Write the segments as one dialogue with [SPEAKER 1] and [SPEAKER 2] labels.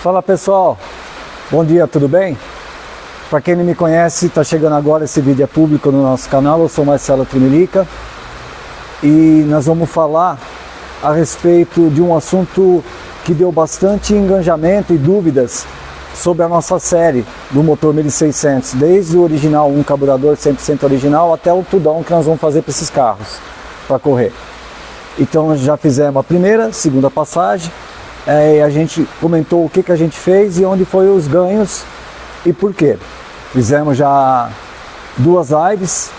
[SPEAKER 1] Fala pessoal, bom dia, tudo bem? Para quem não me conhece, está chegando agora, esse vídeo é público no nosso canal. Eu sou Marcelo Trimirica e nós vamos falar a respeito de um assunto que deu bastante engajamento e dúvidas sobre a nossa série do motor 1600, desde o original, um carburador 100% original, até o tudão que nós vamos fazer para esses carros, para correr. Então nós já fizemos a primeira, segunda passagem, a gente comentou o que a gente fez e onde foi os ganhos e por quê. Fizemos já 2 lives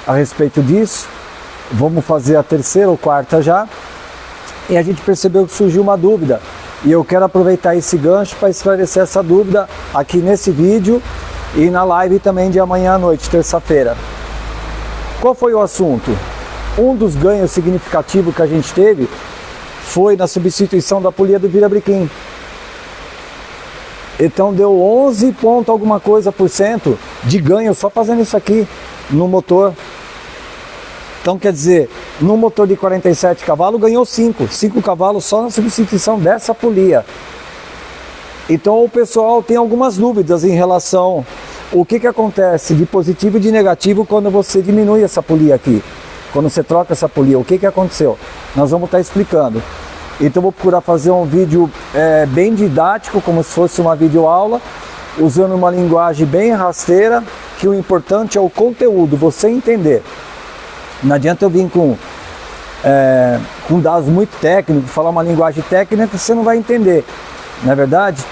[SPEAKER 1] a respeito disso, vamos fazer a terceira ou quarta já, e a gente percebeu que surgiu uma dúvida, e eu quero aproveitar esse gancho para esclarecer essa dúvida aqui nesse vídeo e na live também de amanhã à noite, terça-feira. Qual foi o assunto? Um dos ganhos significativos que a gente teve foi na substituição da polia do virabrequim. Então deu 11 ponto alguma coisa por cento de ganho só fazendo isso aqui no motor. Então quer dizer, no motor de 47 cavalos ganhou 5 cavalos só na substituição dessa polia. Então o pessoal tem algumas dúvidas em relação ao que acontece de positivo e de negativo quando você diminui essa polia aqui. Quando você troca essa polia, o que aconteceu? Nós vamos estar explicando. Então vou procurar fazer um vídeo bem didático, como se fosse uma videoaula, usando uma linguagem bem rasteira, que o importante é o conteúdo, você entender. Não adianta eu vir com dados muito técnicos, falar uma linguagem técnica que você não vai entender, não é verdade?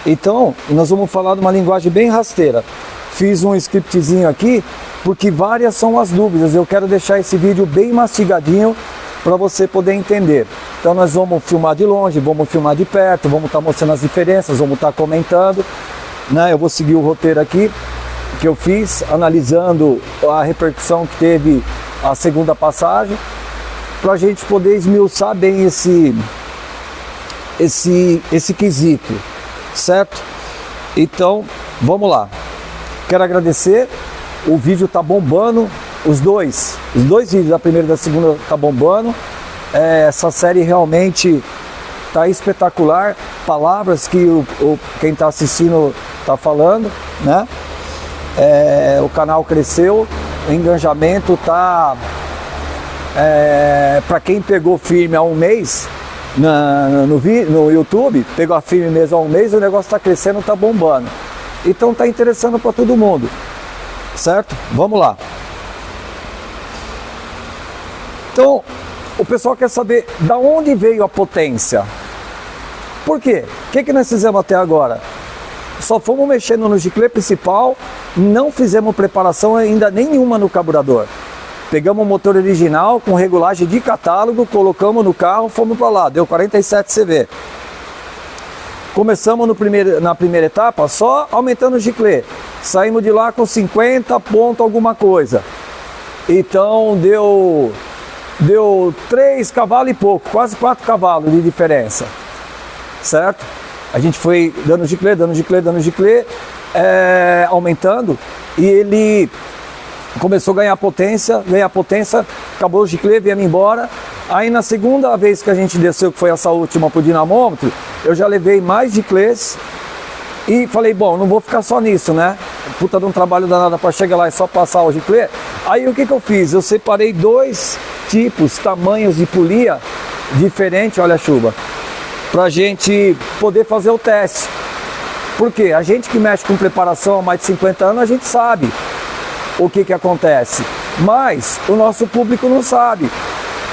[SPEAKER 1] Então nós vamos falar de uma linguagem bem rasteira. Fiz um scriptzinho aqui, porque várias são as dúvidas. Eu quero deixar esse vídeo bem mastigadinho para você poder entender. Então nós vamos filmar de longe, vamos filmar de perto, vamos estar mostrando as diferenças, vamos estar comentando, né? Eu vou seguir o roteiro aqui que eu fiz, analisando a repercussão que teve a segunda passagem, para a gente poder esmiuçar bem esse quesito, certo? Então vamos lá. Quero agradecer, o vídeo tá bombando, os dois vídeos, da primeira e da segunda, tá bombando. Essa série realmente tá espetacular, palavras que quem tá assistindo tá falando, né? O canal cresceu, o engajamento tá, para quem pegou firme há um mês no YouTube, pegou a firme mesmo há um mês, o negócio tá crescendo, tá bombando. Então tá interessando para todo mundo, certo? Vamos lá. Então o pessoal quer saber da onde veio a potência. Por quê? O que nós fizemos até agora? Só fomos mexendo no giclê principal, não fizemos preparação ainda nenhuma no carburador. Pegamos o motor original com regulagem de catálogo, colocamos no carro, fomos para lá, deu 47 CV. Começamos na primeira etapa só aumentando o giclê. Saímos de lá com 50 ponto alguma coisa. Então deu 3 cavalos e pouco, quase 4 cavalos de diferença. Certo? A gente foi dando giclê, aumentando, e ele começou a ganhar potência, acabou o giclê, viemos embora. Aí na segunda vez que a gente desceu, que foi essa última pro dinamômetro, eu já levei mais giclês e falei, bom, não vou ficar só nisso, né? Puta de um trabalho danado para chegar lá e só passar o giclê. Aí o que eu fiz? Eu separei 2 tipos, tamanhos de polia diferente, olha a chuva, pra gente poder fazer o teste. Porque a gente que mexe com preparação há mais de 50 anos, a gente sabe o que acontece, mas o nosso público não sabe.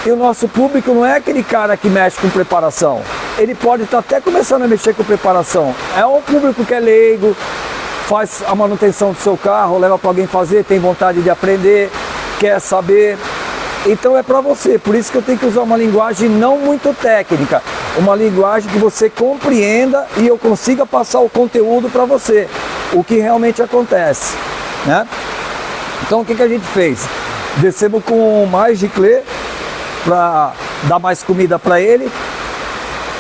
[SPEAKER 1] E o nosso público não é aquele cara que mexe com preparação. Ele pode estar até começando a mexer com preparação. É um público que é leigo, faz a manutenção do seu carro, leva para alguém fazer, tem vontade de aprender, quer saber. Então é para você. Por isso que eu tenho que usar uma linguagem não muito técnica. Uma linguagem que você compreenda e eu consiga passar o conteúdo para você. O que realmente acontece, né? Então o que a gente fez? Descemos com mais giclê para dar mais comida para ele.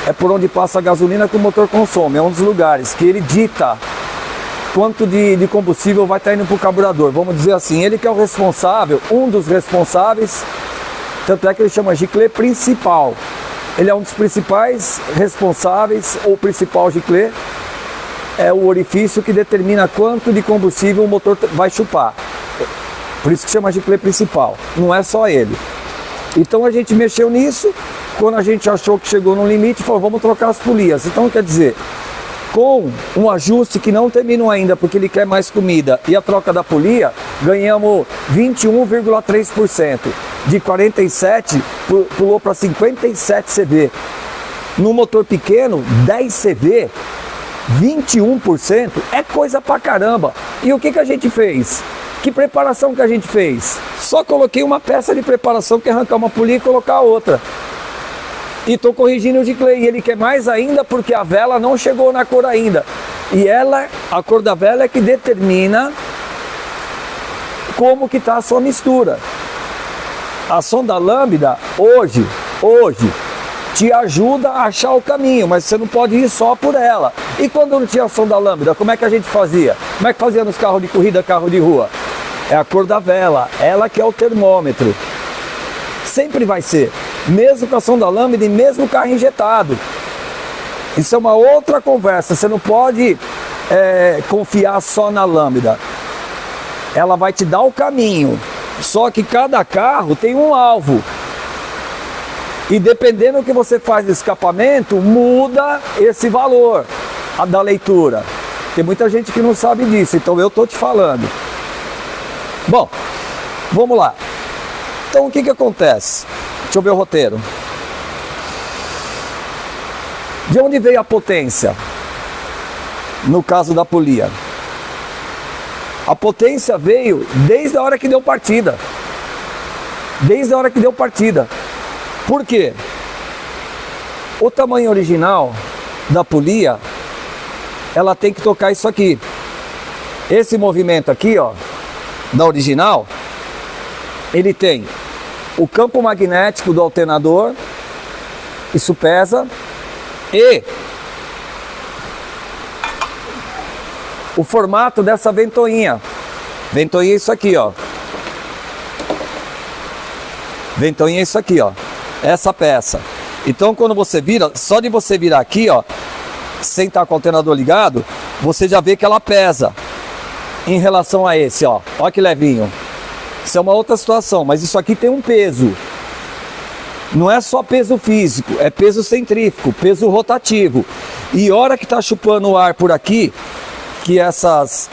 [SPEAKER 1] É por onde passa a gasolina que o motor consome. É um dos lugares que ele dita quanto de combustível vai estar indo para o carburador. Vamos dizer assim, ele que é o responsável, um dos responsáveis. Tanto é que ele chama giclê principal. ele é um dos principais responsáveis, ou principal giclê, é o orifício que determina quanto de combustível o motor vai chupar. Por isso que chama giclê principal, não é só ele. Então a gente mexeu nisso, quando a gente achou que chegou no limite, falou, vamos trocar as polias. Então quer dizer, com um ajuste que não terminou ainda, porque ele quer mais comida, e a troca da polia, ganhamos 21,3%. De 47 pulou para 57 CV. No motor pequeno, 10 CV, 21%, é coisa pra caramba. E o que a gente fez? Que preparação que a gente fez? Só coloquei uma peça de preparação, que é arrancar uma polia e colocar outra. E estou corrigindo o giclê, e ele quer mais ainda porque a vela não chegou na cor ainda. E a cor da vela é que determina como que está a sua mistura. A sonda lambda, hoje, te ajuda a achar o caminho, mas você não pode ir só por ela. E quando não tinha sonda lambda, como é que a gente fazia? Como é que fazia nos carros de corrida, carro de rua? É a cor da vela, ela que é o termômetro. Sempre vai ser, mesmo com a sonda lambda e mesmo o carro injetado. Isso é uma outra conversa, você não pode confiar só na lambda. Ela vai te dar o caminho, só que cada carro tem um alvo. E dependendo do que você faz de escapamento, muda esse valor da leitura. Tem muita gente que não sabe disso, então eu estou te falando. Bom, vamos lá. Então o que acontece? Deixa eu ver o roteiro. De onde veio a potência? No caso da polia. A potência veio desde a hora que deu partida. Desde a hora que deu partida. Por quê? O tamanho original da polia, ela tem que tocar isso aqui. Esse movimento aqui, ó, da original, ele tem o campo magnético do alternador, isso pesa, e o formato dessa ventoinha. Ventoinha é isso aqui, ó. Ventoinha é isso aqui, ó. Essa peça. Então quando você vira, só de você virar aqui, ó, sem estar com o alternador ligado, você já vê que ela pesa em relação a esse, ó. Ó que levinho. Isso é uma outra situação, mas isso aqui tem um peso. Não é só peso físico, é peso centrífugo, peso rotativo. E hora que tá chupando o ar por aqui, que essas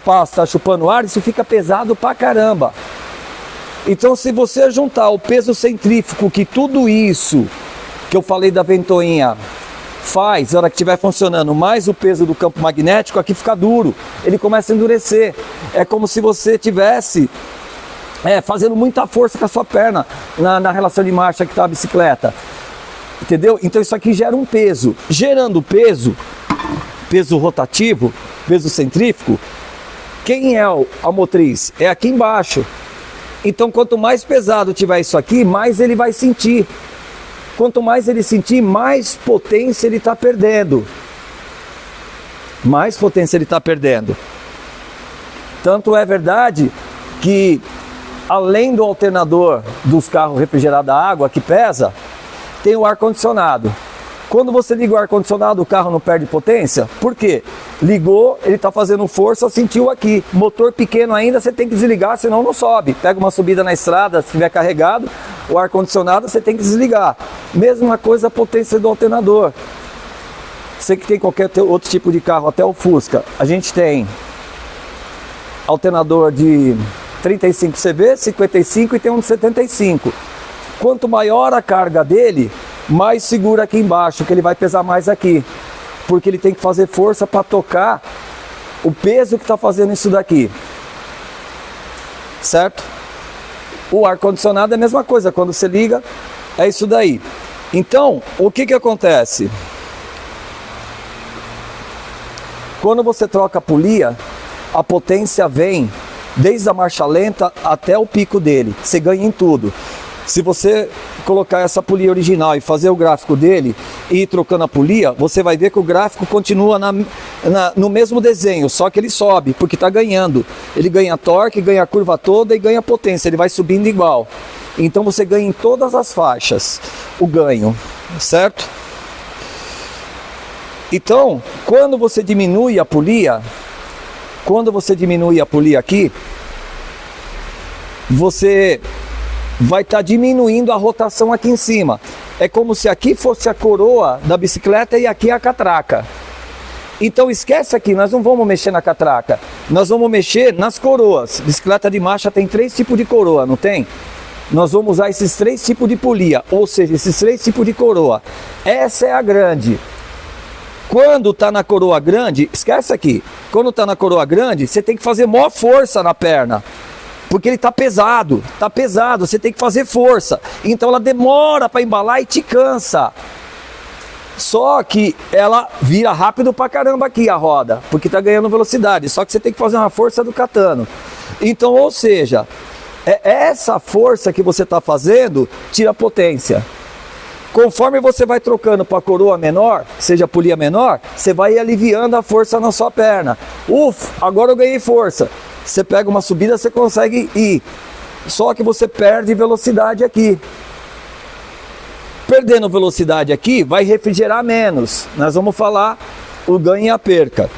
[SPEAKER 1] pás tá chupando ar, isso fica pesado pra caramba. Então se você juntar o peso centrífugo, que tudo isso que eu falei da ventoinha faz, na hora que estiver funcionando, mais o peso do campo magnético, aqui fica duro, ele começa a endurecer. É como se você tivesse fazendo muita força com a sua perna na relação de marcha que está a bicicleta, entendeu? Então isso aqui gera um peso, gerando peso rotativo, peso centrífugo. Quem é a motriz? É aqui embaixo. Então quanto mais pesado tiver isso aqui, mais ele vai sentir. Quanto mais ele sentir, mais potência ele está perdendo. Mais potência ele está perdendo. Tanto é verdade que, além do alternador dos carros refrigerados a água, que pesa, tem o ar-condicionado. Quando você liga o ar-condicionado, o carro não perde potência? Por quê? Ligou, ele está fazendo força, sentiu aqui. Motor pequeno ainda, você tem que desligar, senão não sobe. Pega uma subida na estrada, se estiver carregado, o ar-condicionado você tem que desligar. Mesma coisa a potência do alternador. Você que tem qualquer outro tipo de carro, até o Fusca, a gente tem alternador de 35 CV, 55 e tem um de 75. Quanto maior a carga dele, mais segura aqui embaixo, que ele vai pesar mais aqui. Porque ele tem que fazer força para tocar o peso que está fazendo isso daqui. Certo? O ar-condicionado é a mesma coisa, quando você liga, é isso daí. Então, o que acontece? Quando você troca a polia, a potência vem desde a marcha lenta até o pico dele. Você ganha em tudo. Se você colocar essa polia original e fazer o gráfico dele e ir trocando a polia, você vai ver que o gráfico continua no mesmo desenho, só que ele sobe, porque está ganhando. Ele ganha torque, ganha a curva toda e ganha potência, ele vai subindo igual. Então você ganha em todas as faixas o ganho. certo? Então, quando você diminui a polia, aqui, você vai estar diminuindo a rotação aqui em cima. É como se aqui fosse a coroa da bicicleta e aqui a catraca. Então esquece aqui, nós não vamos mexer na catraca, nós vamos mexer nas coroas. Bicicleta de marcha tem 3 tipos de coroa, não tem? Nós vamos usar esses 3 tipos de polia, ou seja, esses 3 tipos de coroa. Essa é a grande. Quando está na coroa grande, esquece aqui, quando está na coroa grande, você tem que fazer maior força na perna. Porque ele está pesado, você tem que fazer força. Então ela demora para embalar e te cansa. Só que ela vira rápido pra caramba aqui a roda, porque tá ganhando velocidade. Só que você tem que fazer uma força do katano. Então, ou seja, essa força que você tá fazendo tira potência. Conforme você vai trocando para coroa menor, seja polia menor, você vai aliviando a força na sua perna. Agora eu ganhei força. Você pega uma subida, você consegue ir. Só que você perde velocidade aqui. Perdendo velocidade aqui, vai refrigerar menos. Nós vamos falar o ganho e a perca.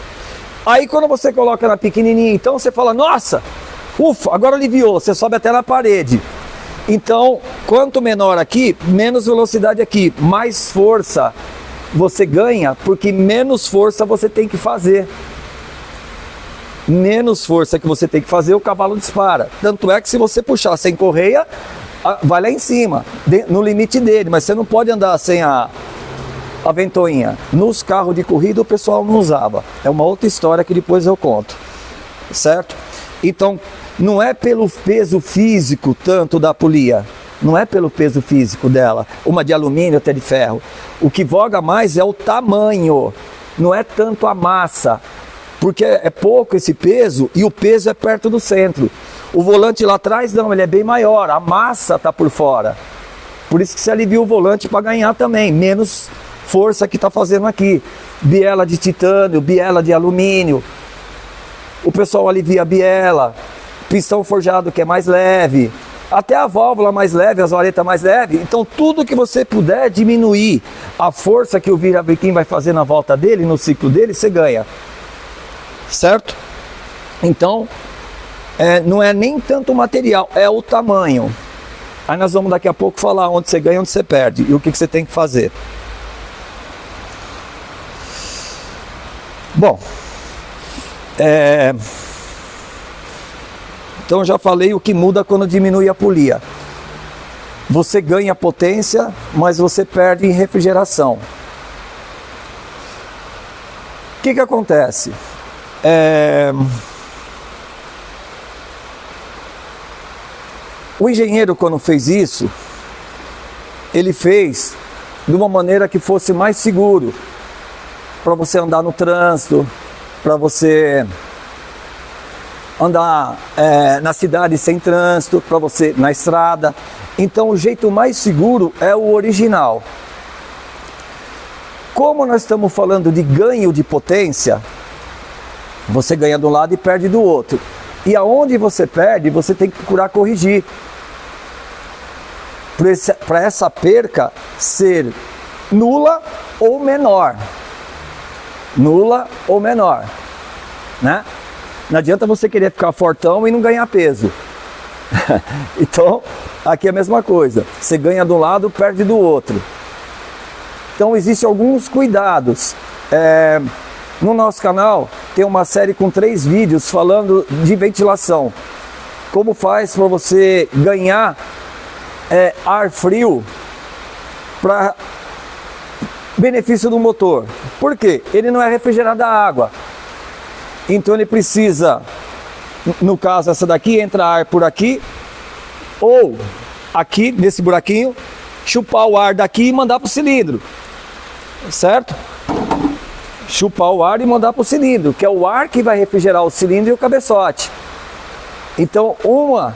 [SPEAKER 1] Aí quando você coloca na pequenininha, então você fala, nossa, agora aliviou, você sobe até na parede. Então, quanto menor aqui, menos velocidade aqui, mais força você ganha, porque menos força você tem que fazer. Menos força que você tem que fazer, o cavalo dispara. Tanto é que se você puxar sem correia, vai lá em cima, no limite dele, mas você não pode andar sem a ventoinha. Nos carros de corrida o pessoal não usava. É uma outra história que depois eu conto, certo? Então, não é pelo peso físico tanto da polia, não é pelo peso físico dela, uma de alumínio, outra de ferro. O que voga mais é o tamanho, não é tanto a massa, porque é pouco esse peso e o peso é perto do centro. O volante lá atrás não, ele é bem maior, a massa está por fora. Por isso que se alivia o volante para ganhar também, menos força que está fazendo aqui. Biela de titânio, biela de alumínio. O pessoal alivia a biela, pistão forjado que é mais leve, até a válvula mais leve, as varetas mais leves. Então tudo que você puder diminuir a força que o virabrequim vai fazer na volta dele, no ciclo dele, você ganha. Certo? Então, não é nem tanto o material, é o tamanho. Aí nós vamos daqui a pouco falar onde você ganha e onde você perde e o que você tem que fazer. Bom, então já falei o que muda quando diminui a polia. Você ganha potência, mas você perde em refrigeração. O que acontece? O engenheiro, quando fez isso, ele fez de uma maneira que fosse mais seguro para você andar no trânsito, para você andar na cidade sem trânsito, para você na estrada. Então o jeito mais seguro é o original. Como nós estamos falando de ganho de potência, você ganha de um lado e perde do outro. E aonde você perde, você tem que procurar corrigir. Para essa perca ser nula ou menor. Nula ou menor. Né? Não adianta você querer ficar fortão e não ganhar peso. Então, aqui é a mesma coisa. Você ganha de um lado, perde do outro. Então, existem alguns cuidados. No nosso canal tem uma série com 3 vídeos falando de ventilação. Como faz para você ganhar ar frio para benefício do motor. Por quê? Ele não é refrigerado a água. Então ele precisa, no caso essa daqui, entra ar por aqui, ou aqui nesse buraquinho, chupar o ar daqui e mandar para o cilindro. Certo? Chupar o ar e mandar para o cilindro, que é o ar que vai refrigerar o cilindro e o cabeçote. Então, uma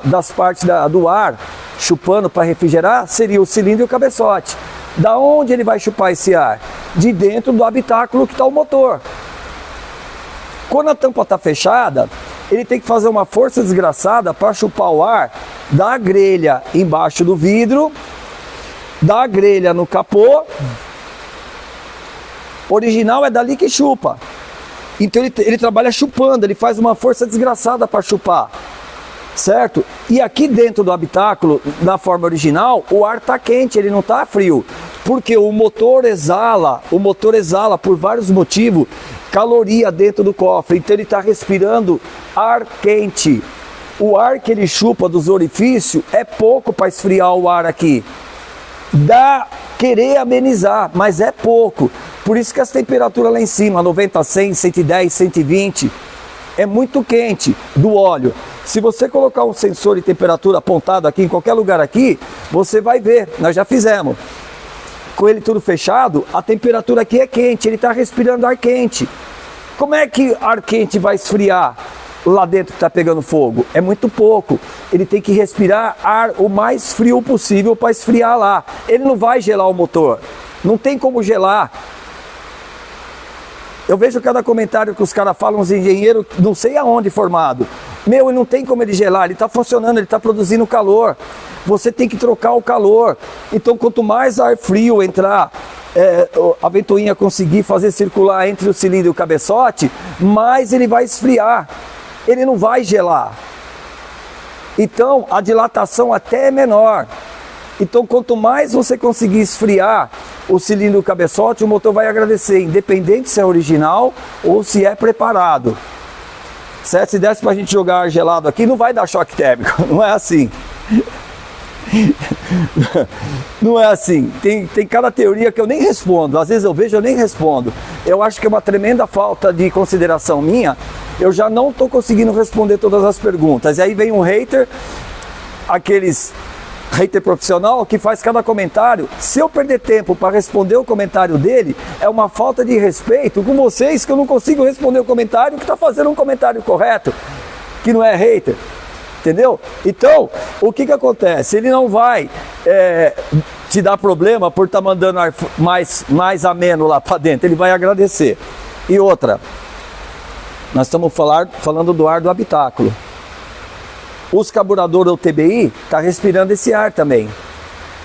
[SPEAKER 1] das partes do ar chupando para refrigerar seria o cilindro e o cabeçote. Da onde ele vai chupar esse ar? De dentro do habitáculo que está o motor. Quando a tampa está fechada, ele tem que fazer uma força desgraçada para chupar o ar da grelha embaixo do vidro da grelha no capô, original é dali que chupa. Então ele trabalha chupando, ele faz uma força desgraçada para chupar, certo? E aqui dentro do habitáculo, na forma original, o ar está quente, ele não está frio, porque o motor exala por vários motivos, caloria dentro do cofre, então ele está respirando ar quente. O ar que ele chupa dos orifícios é pouco para esfriar o ar aqui. Dá querer amenizar, mas é pouco. Por isso que as temperaturas lá em cima, 90, 100, 110, 120, é muito quente do óleo. Se você colocar um sensor de temperatura apontado aqui, em qualquer lugar aqui, você vai ver, nós já fizemos. Com ele tudo fechado, a temperatura aqui é quente, ele está respirando ar quente. Como é que ar quente vai esfriar lá dentro que está pegando fogo? É muito pouco. Ele tem que respirar ar o mais frio possível para esfriar lá. Ele não vai gelar o motor. Não tem como gelar. Eu vejo cada comentário que os caras falam, os engenheiros, não sei aonde formado. Meu, não tem como ele gelar, ele está funcionando, ele está produzindo calor. Você tem que trocar o calor. Então, quanto mais ar frio entrar, a ventoinha conseguir fazer circular entre o cilindro e o cabeçote, mais ele vai esfriar. Ele não vai gelar. Então, a dilatação até é menor. Então, quanto mais você conseguir esfriar o cilindro e o cabeçote, o motor vai agradecer, independente se é original ou se é preparado. Certo? Se desse para a gente jogar ar gelado aqui, não vai dar choque térmico. Não é assim. Não é assim. Tem cada teoria que eu nem respondo. Às vezes eu vejo, eu nem respondo. Eu acho que é uma tremenda falta de consideração minha. Eu já não estou conseguindo responder todas as perguntas. E aí vem um hater, aqueles hater profissional que faz cada comentário. Se eu perder tempo para responder o comentário dele, é uma falta de respeito com vocês, que eu não consigo responder o comentário que está fazendo um comentário correto, que não é hater. Entendeu? Então, o que acontece? Ele não vai te dar problema por estar mandando ar mais ameno lá para dentro. Ele vai agradecer. E outra, nós estamos falando do ar do habitáculo. Os carburadores UTBI estão respirando esse ar também.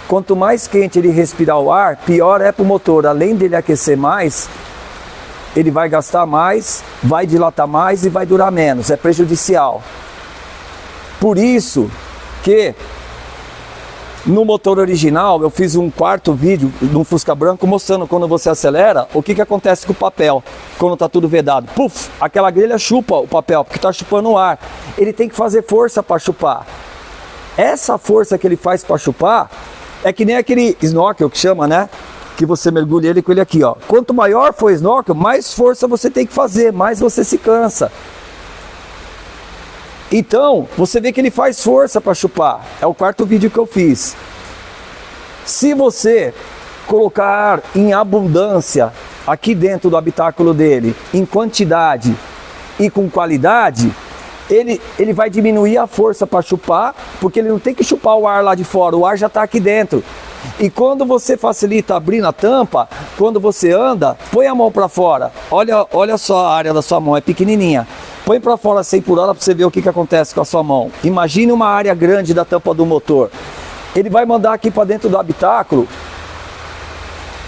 [SPEAKER 1] Quanto mais quente ele respirar o ar, pior é para o motor. Além dele aquecer mais, ele vai gastar mais, vai dilatar mais e vai durar menos. É prejudicial. Por isso que no motor original eu fiz um quarto vídeo no Fusca branco mostrando quando você acelera o que acontece com o papel quando está tudo vedado. Puf, aquela grelha chupa o papel porque está chupando o ar. Ele tem que fazer força para chupar. Essa força que ele faz para chupar é que nem aquele snorkel que chama, né? Que você mergulha ele com ele aqui, ó. Quanto maior for o snorkel, mais força você tem que fazer, mais você se cansa. Então, você vê que ele faz força para chupar. É o quarto vídeo que eu fiz. Se você colocar ar em abundância aqui dentro do habitáculo dele, em quantidade e com qualidade, ele vai diminuir a força para chupar, porque ele não tem que chupar o ar lá de fora, o ar já está aqui dentro. E quando você facilita abrindo a tampa, quando você anda, põe a mão para fora. Olha só a área da sua mão, é pequenininha. Põe para fora 100 por hora para você ver o que acontece com a sua mão. Imagine uma área grande da tampa do motor. Ele vai mandar aqui para dentro do habitáculo,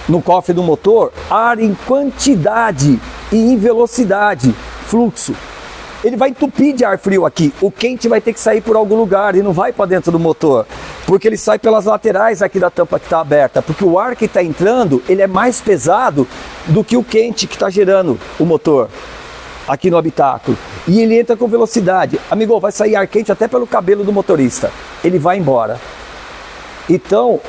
[SPEAKER 1] no cofre do motor, ar em quantidade e em velocidade, fluxo. Ele vai entupir de ar frio aqui. O quente vai ter que sair por algum lugar e não vai para dentro do motor, porque ele sai pelas laterais aqui da tampa que está aberta, porque o ar que está entrando, ele é mais pesado do que o quente que está gerando o motor aqui no habitáculo. E ele entra com velocidade. Amigo, vai sair ar quente até pelo cabelo do motorista. Ele vai embora. Então,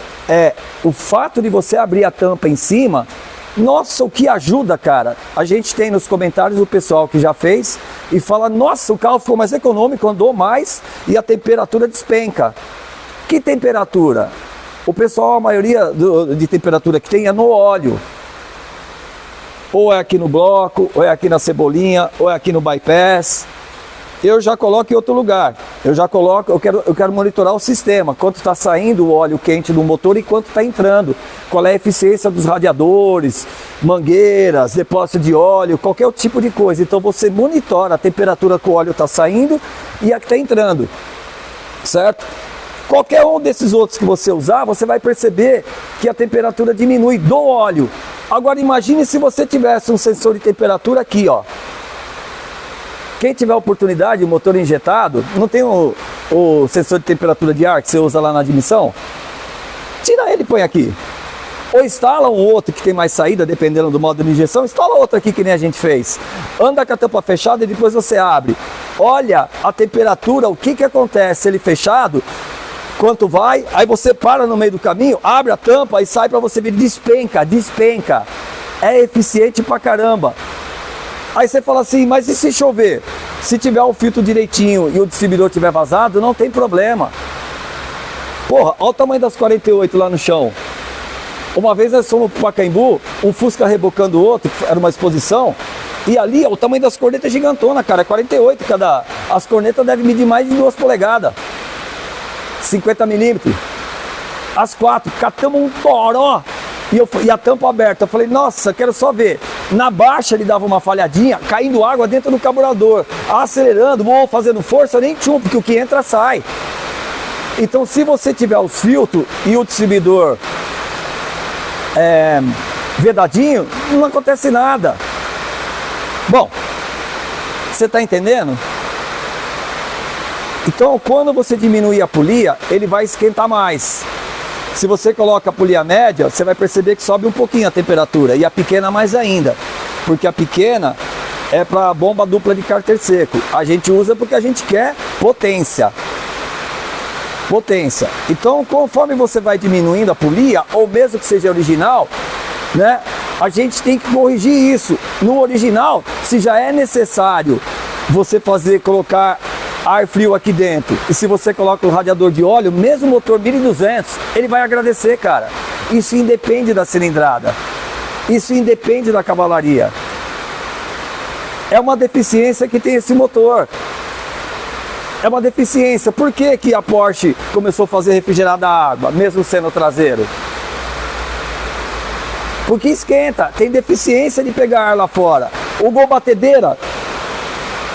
[SPEAKER 1] o fato de você abrir a tampa em cima, nossa, o que ajuda, cara. A gente tem nos comentários o pessoal que já fez e fala, nossa, o carro ficou mais econômico, andou mais e a temperatura despenca. Que temperatura? O pessoal, a maioria de temperatura que tem é no óleo. Ou é aqui no bloco, ou é aqui na cebolinha, ou é aqui no bypass. Eu já coloco em outro lugar. Eu quero monitorar o sistema, quanto está saindo o óleo quente do motor e quanto está entrando. Qual é a eficiência dos radiadores, mangueiras, depósito de óleo, qualquer tipo de coisa. Então você monitora a temperatura que o óleo está saindo e a que está entrando, certo? Qualquer um desses outros que você usar, você vai perceber que a temperatura diminui do óleo. Agora imagine se você tivesse um sensor de temperatura aqui, ó. Quem tiver oportunidade, o motor injetado, não tem o sensor de temperatura de ar que você usa lá na admissão? Tira ele e põe aqui. Ou instala um outro que tem mais saída, dependendo do modo de injeção, instala outro aqui que nem a gente fez. Anda com a tampa fechada e depois você abre. Olha a temperatura, o que acontece, ele fechado, quanto vai, aí você para no meio do caminho, abre a tampa e sai para você ver, despenca. É eficiente pra caramba. Aí você fala assim, mas e se chover? Se tiver o filtro direitinho e o distribuidor tiver vazado, não tem problema. Porra, olha o tamanho das 48 lá no chão. Uma vez nós fomos pro Pacaembu, um Fusca rebocando o outro, era uma exposição, e ali ó, o tamanho das cornetas é gigantona, cara, é 48 cada. As cornetas devem medir mais de 2 polegadas, 50 milímetros. As 4, catamos um toró, e a tampa aberta. Eu falei, nossa, quero só ver. Na baixa ele dava uma falhadinha, caindo água dentro do carburador, acelerando, fazendo força, nem tchum, porque o que entra sai. Então se você tiver os filtros e o distribuidor vedadinho, não acontece nada. Bom, você está entendendo? Então quando você diminuir a polia, ele vai esquentar mais. Se você coloca a polia média, você vai perceber que sobe um pouquinho a temperatura, e a pequena mais ainda, porque a pequena é para bomba dupla de cárter seco. A gente usa porque a gente quer potência. Então, conforme você vai diminuindo a polia, ou mesmo que seja original, né, a gente tem que corrigir isso. No original, se já é necessário você colocar ar frio aqui dentro, e se você coloca o radiador de óleo, mesmo o motor 1200, ele vai agradecer, cara. Isso independe da cilindrada, isso independe da cavalaria. É uma deficiência que tem esse motor. É uma deficiência. Por que a Porsche começou a fazer refrigerada a água, mesmo sendo traseiro? Porque esquenta, tem deficiência de pegar ar lá fora. O Gol Batedeira,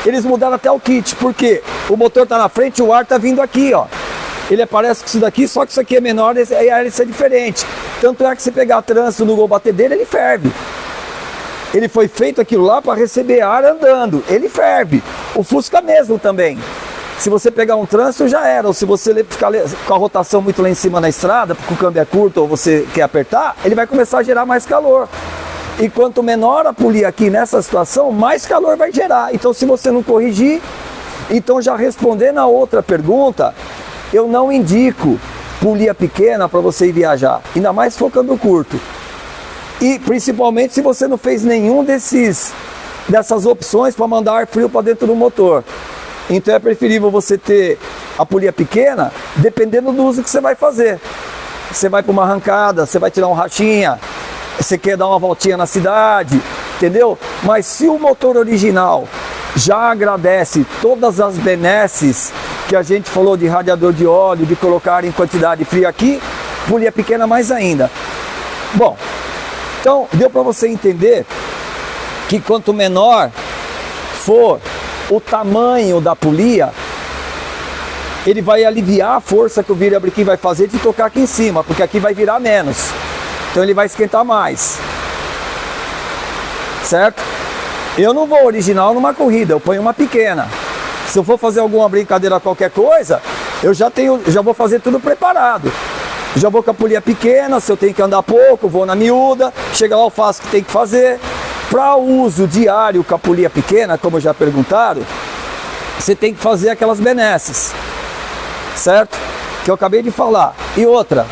[SPEAKER 1] eles mudaram até o kit, porque o motor está na frente e o ar está vindo aqui, ó. Ele aparece com isso daqui, só que isso aqui é menor e a hélice é diferente. Tanto é que se pegar trânsito no Gol Batedeira, ele ferve. Ele foi feito aquilo lá para receber ar andando, ele ferve. O Fusca mesmo também. Se você pegar um trânsito, já era. Ou se você ficar com a rotação muito lá em cima na estrada, porque o câmbio é curto ou você quer apertar, ele vai começar a gerar mais calor. E quanto menor a polia aqui nessa situação, mais calor vai gerar. Então se você não corrigir, então já respondendo a outra pergunta, eu não indico polia pequena para você ir viajar. Ainda mais se for câmbio curto. E principalmente se você não fez nenhum dessas opções para mandar ar frio para dentro do motor. Então é preferível você ter a polia pequena, dependendo do uso que você vai fazer. Você vai para uma arrancada, você vai tirar um rachinha, você quer dar uma voltinha na cidade, entendeu? Mas se o motor original já agradece todas as benesses que a gente falou de radiador de óleo, de colocar em quantidade fria aqui, polia pequena mais ainda. Bom, então deu para você entender que quanto menor for o tamanho da polia, ele vai aliviar a força que o virabrequim vai fazer de tocar aqui em cima, porque aqui vai virar menos, então ele vai esquentar mais, certo? Eu não vou original numa corrida, eu ponho uma pequena. Se eu for fazer alguma brincadeira, qualquer coisa, eu já vou fazer tudo preparado. Já vou com a polia pequena, se eu tenho que andar pouco, vou na miúda, chega lá eu faço o que tem que fazer. Para uso diário com a polia pequena, como já perguntaram, você tem que fazer aquelas benesses, certo? Que eu acabei de falar. E outra,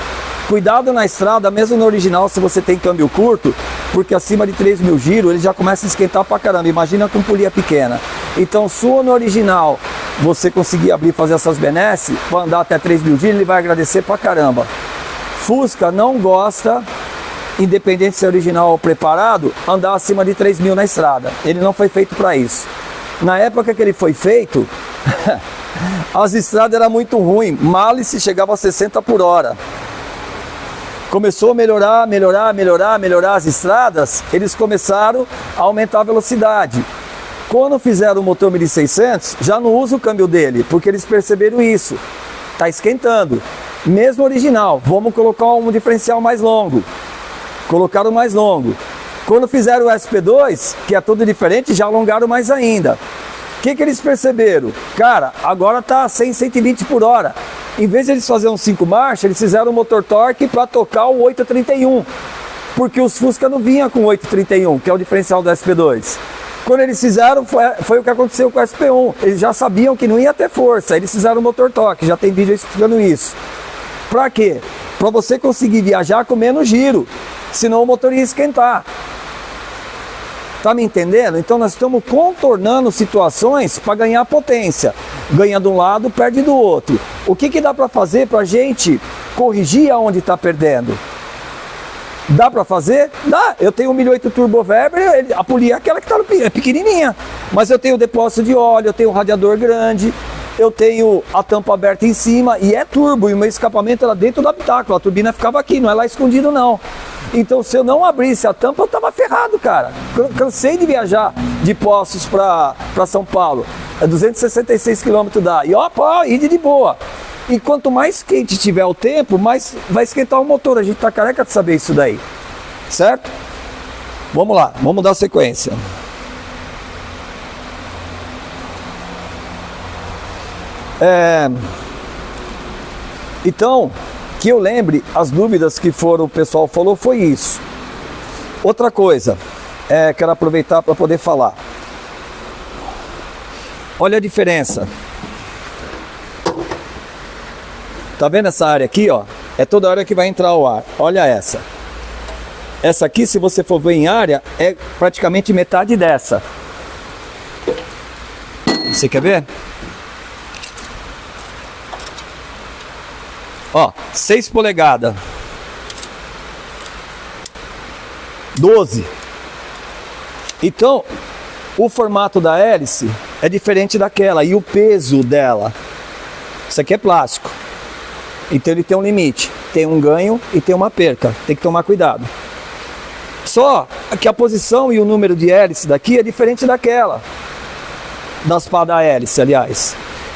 [SPEAKER 1] cuidado na estrada, mesmo no original, se você tem câmbio curto, porque acima de 3.000 giros, ele já começa a esquentar pra caramba. Imagina com polia pequena. Então, se no original você conseguir abrir e fazer essas benesses, para andar até 3.000 giros, ele vai agradecer pra caramba. Fusca não gosta, independente se é original ou preparado, andar acima de 3.000 na estrada. Ele não foi feito para isso. Na época que ele foi feito, as estradas eram muito ruins, mal-se chegava a 60 por hora. Começou a melhorar as estradas, eles começaram a aumentar a velocidade. Quando fizeram o motor 1600, já não usa o câmbio dele, porque eles perceberam isso. está esquentando. Mesmo original, vamos colocar um diferencial mais longo. Colocaram mais longo. Quando fizeram o SP2, que é tudo diferente, já alongaram mais ainda. O que eles perceberam? Cara, agora tá 100, 120 por hora. Em vez de eles fazerem um 5 marchas, eles fizeram um motor torque para tocar o 831. Porque os Fusca não vinham com 831, que é o diferencial do SP2. Quando eles fizeram, foi o que aconteceu com o SP1. Eles já sabiam que não ia ter força. Eles fizeram o motor torque, já tem vídeo explicando isso. Para quê? Para você conseguir viajar com menos giro. Senão o motor ia esquentar. Tá me entendendo? Então nós estamos contornando situações para ganhar potência. Ganha de um lado, perde do outro. O que dá para fazer para a gente corrigir aonde está perdendo? Dá para fazer? Dá. Eu tenho um 1.8 Turbo Weber, a polia é aquela que está pequenininha. Mas eu tenho depósito de óleo, eu tenho um radiador grande, eu tenho a tampa aberta em cima e é turbo. E o meu escapamento era dentro do habitáculo, a turbina ficava aqui, não é lá escondido não. Então se eu não abrisse a tampa eu tava ferrado, cara. Cansei de viajar de Poços para São Paulo. É 266 km dá. E ó, pô, ide de boa. E quanto mais quente tiver o tempo, mais vai esquentar o motor. A gente tá careca de saber isso daí. Certo? Vamos lá, vamos dar sequência. Então, que eu lembre, as dúvidas que o pessoal falou foi isso. Outra coisa, quero aproveitar para poder falar. Olha a diferença. Tá vendo essa área aqui, ó? É toda hora que vai entrar o ar. Olha essa. Essa aqui, se você for ver em área, é praticamente metade dessa. Você quer ver? Ó, 6 polegadas. 12. Então, o formato da hélice é diferente daquela e o peso dela. Isso aqui é plástico. Então ele tem um limite, tem um ganho e tem uma perca, tem que tomar cuidado. Só que a posição e o número de hélice daqui é diferente daquela, das pá da hélice, aliás.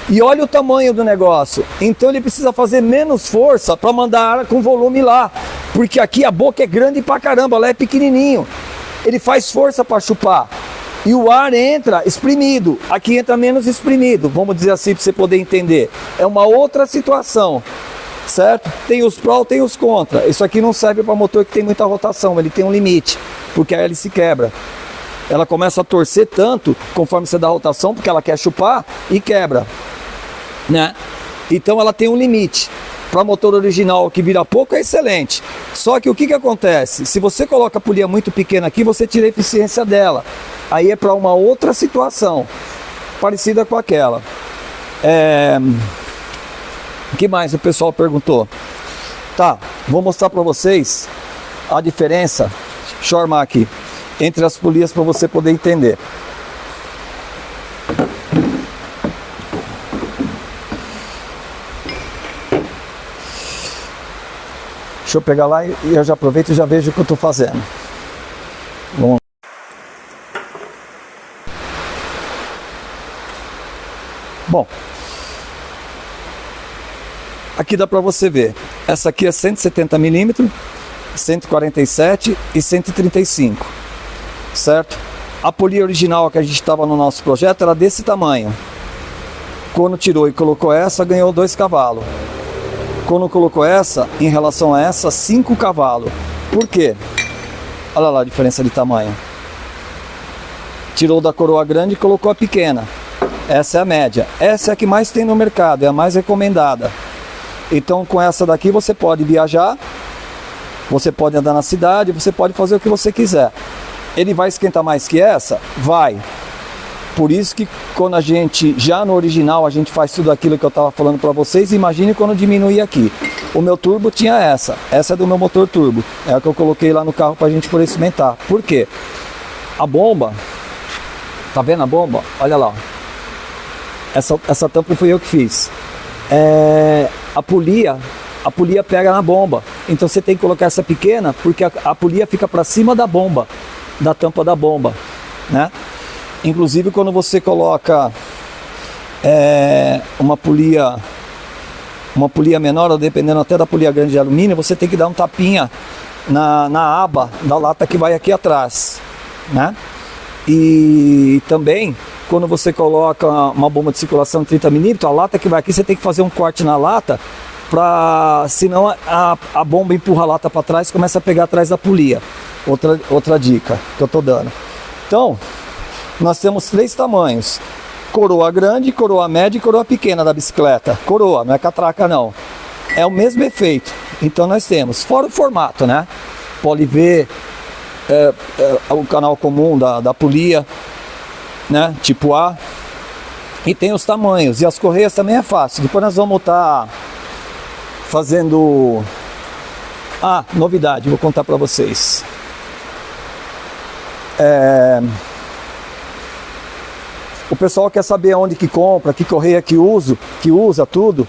[SPEAKER 1] E olha o tamanho do negócio, então ele precisa fazer menos força para mandar ar com volume lá, porque aqui a boca é grande pra caramba, lá é pequenininho. Ele faz força para chupar e o ar entra exprimido, aqui entra menos exprimido, vamos dizer assim para você poder entender. É uma outra situação. Certo? Tem os pró, tem os contra. Isso aqui não serve para motor que tem muita rotação, ele tem um limite, porque a hélice quebra. Ela começa a torcer tanto conforme você dá rotação, porque ela quer chupar e quebra, né? Então ela tem um limite. Para motor original que vira pouco é excelente. Só que o que acontece? Se você coloca a polia muito pequena aqui, você tira a eficiência dela. Aí é para uma outra situação, parecida com aquela. O que mais o pessoal perguntou? Tá, vou mostrar para vocês a diferença, deixa eu armar aqui, entre as polias para você poder entender. Deixa eu pegar lá e eu já aproveito e já vejo o que eu estou fazendo. Vamos. Bom, aqui dá para você ver, essa aqui é 170 mm, 147 e 135, certo? A polia original que a gente estava no nosso projeto era desse tamanho. Quando tirou e colocou essa, ganhou 2 cavalos. Quando colocou essa, em relação a essa, 5 cavalos. Por quê? Olha lá a diferença de tamanho. Tirou da coroa grande e colocou a pequena. Essa é a média. Essa é a que mais tem no mercado, é a mais recomendada. Então com essa daqui você pode viajar, você pode andar na cidade, você pode fazer o que você quiser. Ele vai esquentar mais que essa? Vai. Por isso que quando a gente, já no original, a gente faz tudo aquilo que eu estava falando para vocês, imagine quando diminuir aqui. O meu turbo tinha essa é do meu motor turbo, é a que eu coloquei lá no carro para a gente poder cimentar. Por quê? A bomba, tá vendo a bomba? Olha lá. Essa tampa fui eu que fiz. A polia pega na bomba, então você tem que colocar essa pequena porque a polia fica para cima da bomba, da tampa da bomba, né? Inclusive quando você coloca uma polia uma polia menor, ou dependendo até da polia grande de alumínio, você tem que dar um tapinha na aba da lata que vai aqui atrás, né? E também, quando você coloca uma bomba de circulação de 30 milímetros, a lata que vai aqui, você tem que fazer um corte na lata, senão a bomba empurra a lata para trás e começa a pegar atrás da polia. Outra dica que eu estou dando. Então, nós temos 3 tamanhos: coroa grande, coroa média e coroa pequena da bicicleta. Coroa, não é catraca não. É o mesmo efeito. Então nós temos, fora o formato, né? Poli V, o canal comum da polia, né? Tipo A. E tem os tamanhos. E as correias também é fácil. Depois nós vamos estar fazendo... novidade, vou contar para vocês. O pessoal quer saber onde que compra, que correia que usa tudo.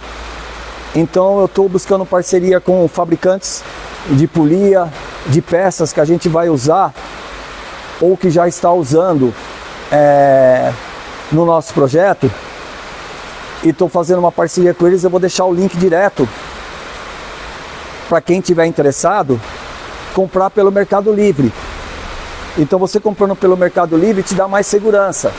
[SPEAKER 1] Então eu estou buscando parceria com fabricantes de polia, de peças que a gente vai usar ou que já está usando no nosso projeto. E estou fazendo uma parceria com eles. Eu vou deixar o link direto para quem tiver interessado comprar pelo Mercado Livre. Então você comprando pelo Mercado Livre te dá mais segurança.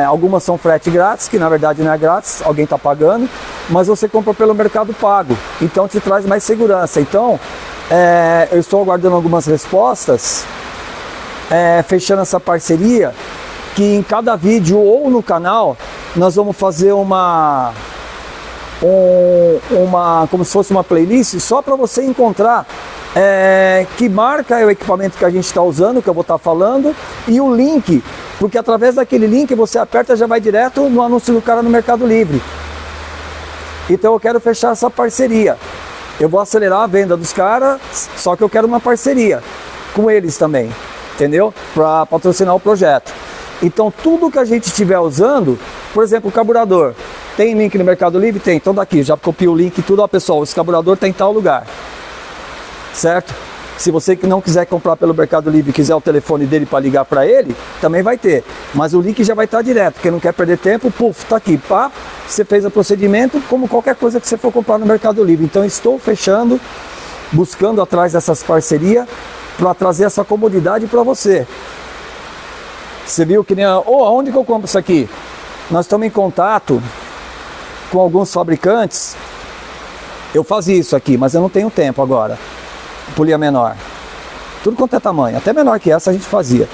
[SPEAKER 1] Algumas são frete grátis, que na verdade não é grátis, alguém está pagando, mas você compra pelo Mercado Pago, então te traz mais segurança. Então eu estou aguardando algumas respostas, fechando essa parceria, que em cada vídeo ou no canal nós vamos fazer como se fosse uma playlist só para você encontrar que marca é o equipamento que a gente está usando, que eu vou estar falando, e o link, porque através daquele link você aperta e já vai direto no anúncio do cara no Mercado Livre. Então eu quero fechar essa parceria. Eu vou acelerar a venda dos caras, só que eu quero uma parceria com eles também, entendeu? Para patrocinar o projeto. Então tudo que a gente estiver usando, por exemplo, o carburador, tem link no Mercado Livre? Tem. Então daqui, já copio o link e tudo. Ó, pessoal, esse carburador tem em tal lugar. Certo? Se você que não quiser comprar pelo Mercado Livre e quiser o telefone dele para ligar para ele, também vai ter. Mas o link já vai estar direto. Quem não quer perder tempo, tá aqui. Pá, você fez o procedimento como qualquer coisa que você for comprar no Mercado Livre. Então estou fechando, buscando atrás dessas parcerias para trazer essa comodidade para você. Você viu que nem... aonde que eu compro isso aqui? Nós estamos em contato com alguns fabricantes. Eu fazia isso aqui, mas eu não tenho tempo agora. Polia menor, tudo quanto é tamanho, até menor que essa a gente fazia,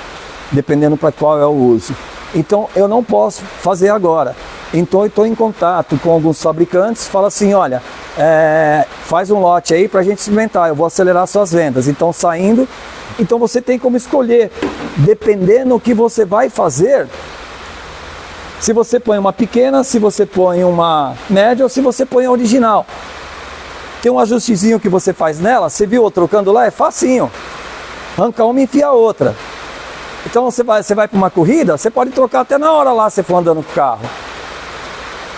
[SPEAKER 1] dependendo para qual é o uso. Então eu não posso fazer agora. Então eu estou em contato com alguns fabricantes, fala assim, olha, faz um lote aí para a gente experimentar, eu vou acelerar suas vendas. Então saindo, então você tem como escolher, dependendo do que você vai fazer, se você põe uma pequena, se você põe uma média ou se você põe a original. Tem um ajustezinho que você faz nela, você viu eu trocando lá, é facinho. Arranca uma e enfia a outra. Então você vai para uma corrida, você pode trocar até na hora lá, se você for andando com o carro.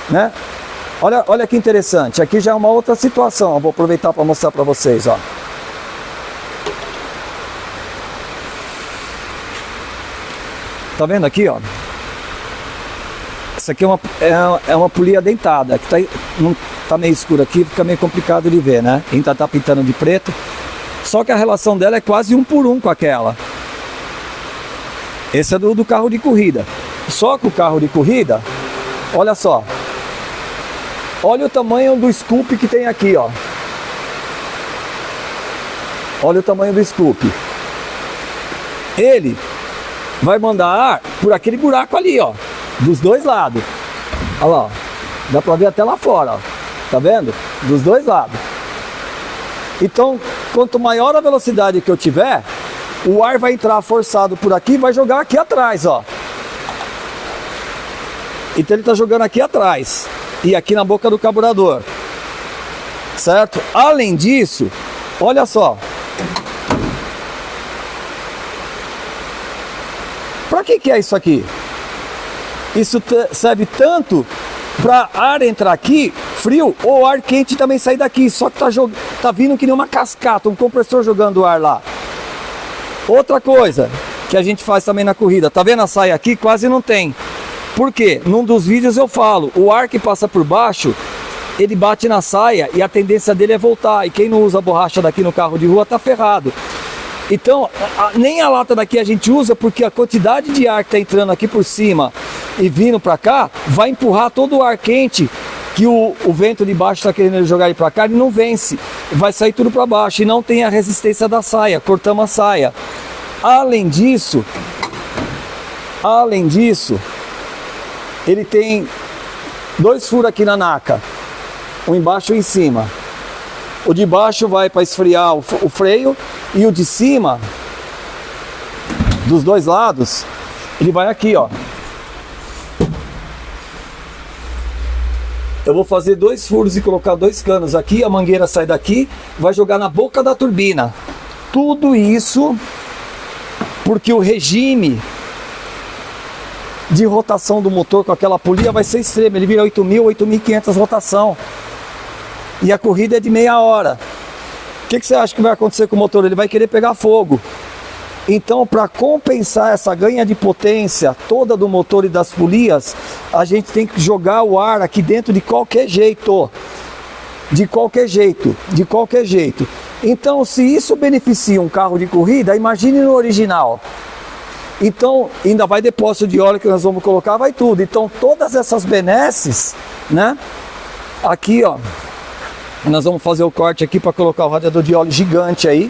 [SPEAKER 1] Né? Olha que interessante, aqui já é uma outra situação, eu vou aproveitar para mostrar para vocês. Ó. Tá vendo aqui, ó? Isso aqui é uma polia dentada, que tá meio escuro aqui, fica meio complicado de ver, né? A gente tá pintando de preto. Só que a relação dela é quase 1 por 1 com aquela. Esse é do carro de corrida. Só que o carro de corrida, olha só. Olha o tamanho do scoop que tem aqui, ó. Olha o tamanho do scoop. Ele vai mandar ar por aquele buraco ali, ó. Dos dois lados. Olha lá, ó. Dá pra ver até lá fora, ó. Tá vendo? Dos dois lados. Então, quanto maior a velocidade que eu tiver, o ar vai entrar forçado por aqui e vai jogar aqui atrás, ó. Então ele tá jogando aqui atrás. E aqui na boca do carburador. Certo? Além disso, olha só. Pra que é isso aqui? Isso serve tanto para ar entrar aqui, frio, ou ar quente também sair daqui. Só que tá vindo que nem uma cascata, um compressor jogando ar lá. Outra coisa que a gente faz também na corrida, tá vendo a saia aqui? Quase não tem. Por quê? Num dos vídeos eu falo, o ar que passa por baixo, ele bate na saia e a tendência dele é voltar. E quem não usa borracha daqui no carro de rua tá ferrado. Então, nem a lata daqui a gente usa, porque a quantidade de ar que está entrando aqui por cima e vindo para cá, vai empurrar todo o ar quente que o vento de baixo está querendo jogar ele para cá, ele não vence, vai sair tudo para baixo e não tem a resistência da saia, cortamos a saia. Além disso, ele tem 2 furos aqui na naca, um embaixo e um em cima. O de baixo vai para esfriar o freio e o de cima, dos 2 lados, ele vai aqui, ó. Eu vou fazer 2 furos e colocar 2 canos aqui, a mangueira sai daqui, vai jogar na boca da turbina. Tudo isso porque o regime de rotação do motor com aquela polia vai ser extremo, ele vira 8.000, 8.500 rotação. E a corrida é de meia hora. O que você acha que vai acontecer com o motor? Ele vai querer pegar fogo. Então, para compensar essa ganha de potência toda do motor e das polias, a gente tem que jogar o ar aqui dentro de qualquer jeito. De qualquer jeito, de qualquer jeito. Então, se isso beneficia um carro de corrida, imagine no original. Então, ainda vai depósito de óleo que nós vamos colocar, vai tudo. Então, todas essas benesses, né? Aqui, ó. Nós vamos fazer o corte aqui para colocar o radiador de óleo gigante aí.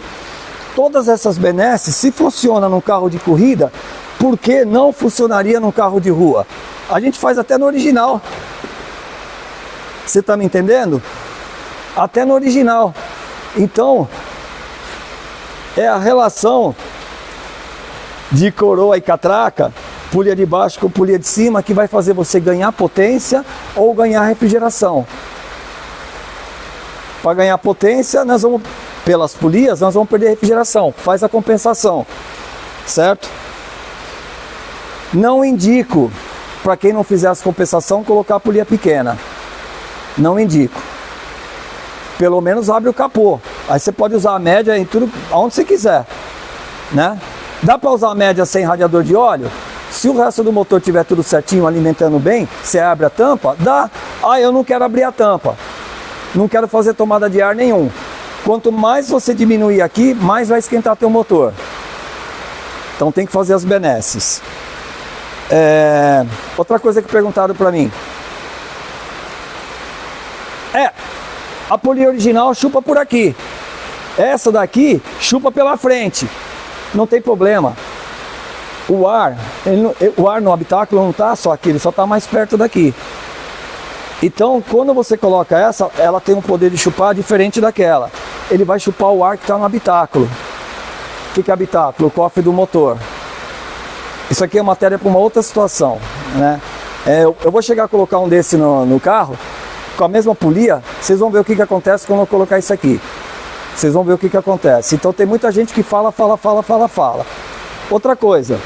[SPEAKER 1] Todas essas benesses, se funciona num carro de corrida, por que não funcionaria num carro de rua? A gente faz até no original. Você está me entendendo? Até no original. Então, é a relação de coroa e catraca, polia de baixo com polia de cima, que vai fazer você ganhar potência ou ganhar refrigeração. Para ganhar potência, nós vamos, pelas polias, nós vamos perder refrigeração. Faz a compensação, certo? Não indico, para quem não fizer essa compensação, colocar a polia pequena. Não indico. Pelo menos abre o capô. Aí você pode usar a média em tudo, aonde você quiser, né? Dá para usar a média sem radiador de óleo? Se o resto do motor tiver tudo certinho, alimentando bem, você abre a tampa? Dá. Ah, eu não quero abrir a tampa. Não quero fazer tomada de ar nenhum. Quanto mais você diminuir aqui, mais vai esquentar teu motor. Então tem que fazer as benesses. Outra coisa que perguntaram para mim. A polia original chupa por aqui. Essa daqui chupa pela frente. Não tem problema. O ar no habitáculo não está só aqui, ele só está mais perto daqui. Então, quando você coloca essa, ela tem um poder de chupar diferente daquela. Ele vai chupar o ar que está no habitáculo. O que é habitáculo? O cofre do motor. Isso aqui é matéria para uma outra situação, né? Eu vou chegar a colocar um desse no carro, com a mesma polia, vocês vão ver o que acontece quando eu colocar isso aqui. Vocês vão ver o que acontece. Então tem muita gente que fala. Outra coisa,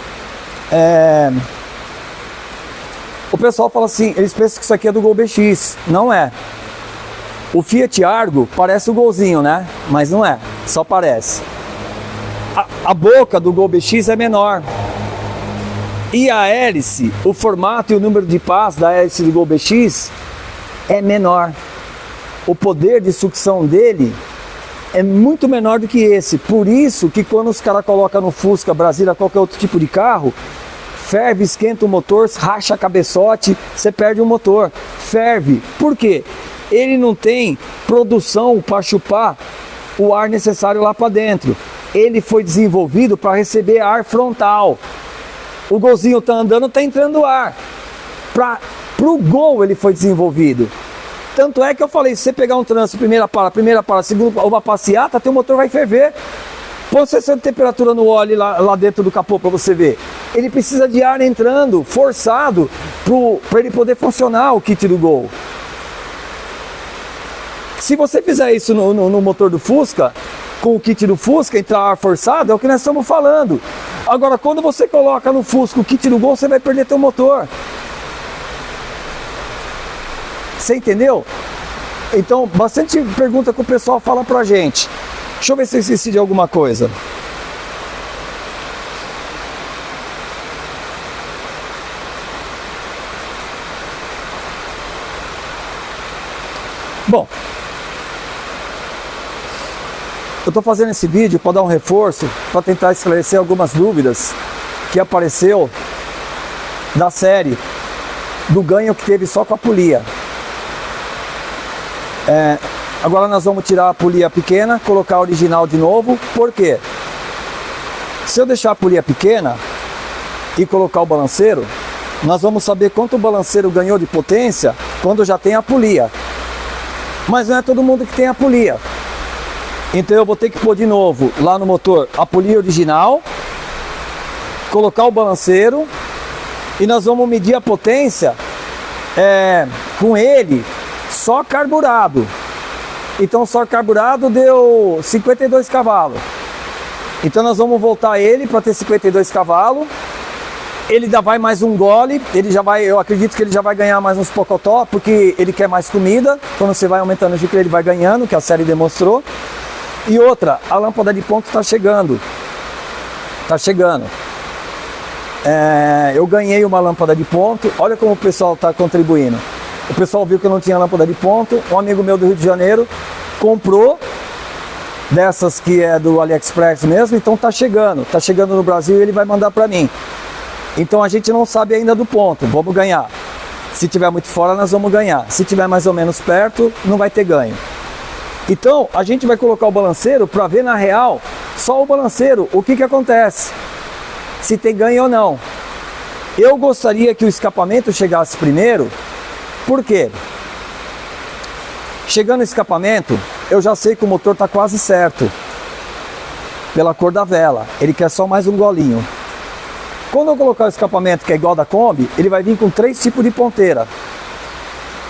[SPEAKER 1] o pessoal fala assim, eles pensam que isso aqui é do Gol BX. Não é. O Fiat Argo parece o Golzinho, né? Mas não é, só parece. A boca do Gol BX é menor. E a hélice, o formato e o número de pás da hélice do Gol BX é menor. O poder de sucção dele é muito menor do que esse. Por isso que quando os caras colocam no Fusca, Brasília, qualquer outro tipo de carro, ferve, esquenta o motor, racha cabeçote, você perde o motor. Ferve. Por quê? Ele não tem produção para chupar o ar necessário lá para dentro. Ele foi desenvolvido para receber ar frontal. O Golzinho tá andando, tá entrando ar. Pro Gol ele foi desenvolvido. Tanto é que eu falei, se você pegar um trânsito, primeira para, segunda, uma passeata, teu motor vai ferver. Põe 60 de temperatura no óleo lá dentro do capô para você ver. Ele precisa de ar entrando, forçado, para ele poder funcionar o kit do Gol. Se você fizer isso no motor do Fusca, com o kit do Fusca, entrar ar forçado, é o que nós estamos falando. Agora, quando você coloca no Fusca o kit do Gol, você vai perder teu motor. Você entendeu? Então, bastante pergunta que o pessoal fala pra gente. Deixa eu ver se eu esqueci de alguma coisa. Bom, eu estou fazendo esse vídeo para dar um reforço, para tentar esclarecer algumas dúvidas que apareceu da série do ganho que teve só com a polia. Agora nós vamos tirar a polia pequena, colocar a original de novo. Por quê? Se eu deixar a polia pequena e colocar o balanceiro, nós vamos saber quanto o balanceiro ganhou de potência quando já tem a polia. Mas não é todo mundo que tem a polia. Então eu vou ter que pôr de novo lá no motor a polia original, colocar o balanceiro e nós vamos medir a potência com ele só carburado. Então só carburado deu 52 cavalos. Então nós vamos voltar ele para ter 52 cavalos. Ele ainda vai mais um gole, ele já vai, eu acredito que ele já vai ganhar mais uns pocotó, porque ele quer mais comida. Quando você vai aumentando o giclê, ele vai ganhando, que a série demonstrou. E outra, a lâmpada de ponto está chegando. Está chegando. Eu ganhei uma lâmpada de ponto. Olha como o pessoal está contribuindo. O pessoal viu que eu não tinha lâmpada de ponto. Um amigo meu do Rio de Janeiro comprou dessas que é do AliExpress mesmo. Então está chegando no Brasil e ele vai mandar para mim. Então a gente não sabe ainda do ponto. Vamos ganhar. Se tiver muito fora, nós vamos ganhar. Se tiver mais ou menos perto, não vai ter ganho. Então a gente vai colocar o balanceiro para ver na real só o balanceiro o que acontece, se tem ganho ou não. Eu gostaria que o escapamento chegasse primeiro. Por quê? Chegando o escapamento, eu já sei que o motor está quase certo pela cor da vela. Ele quer só mais um golinho. Quando eu colocar o escapamento que é igual da Kombi, ele vai vir com 3 tipos de ponteira.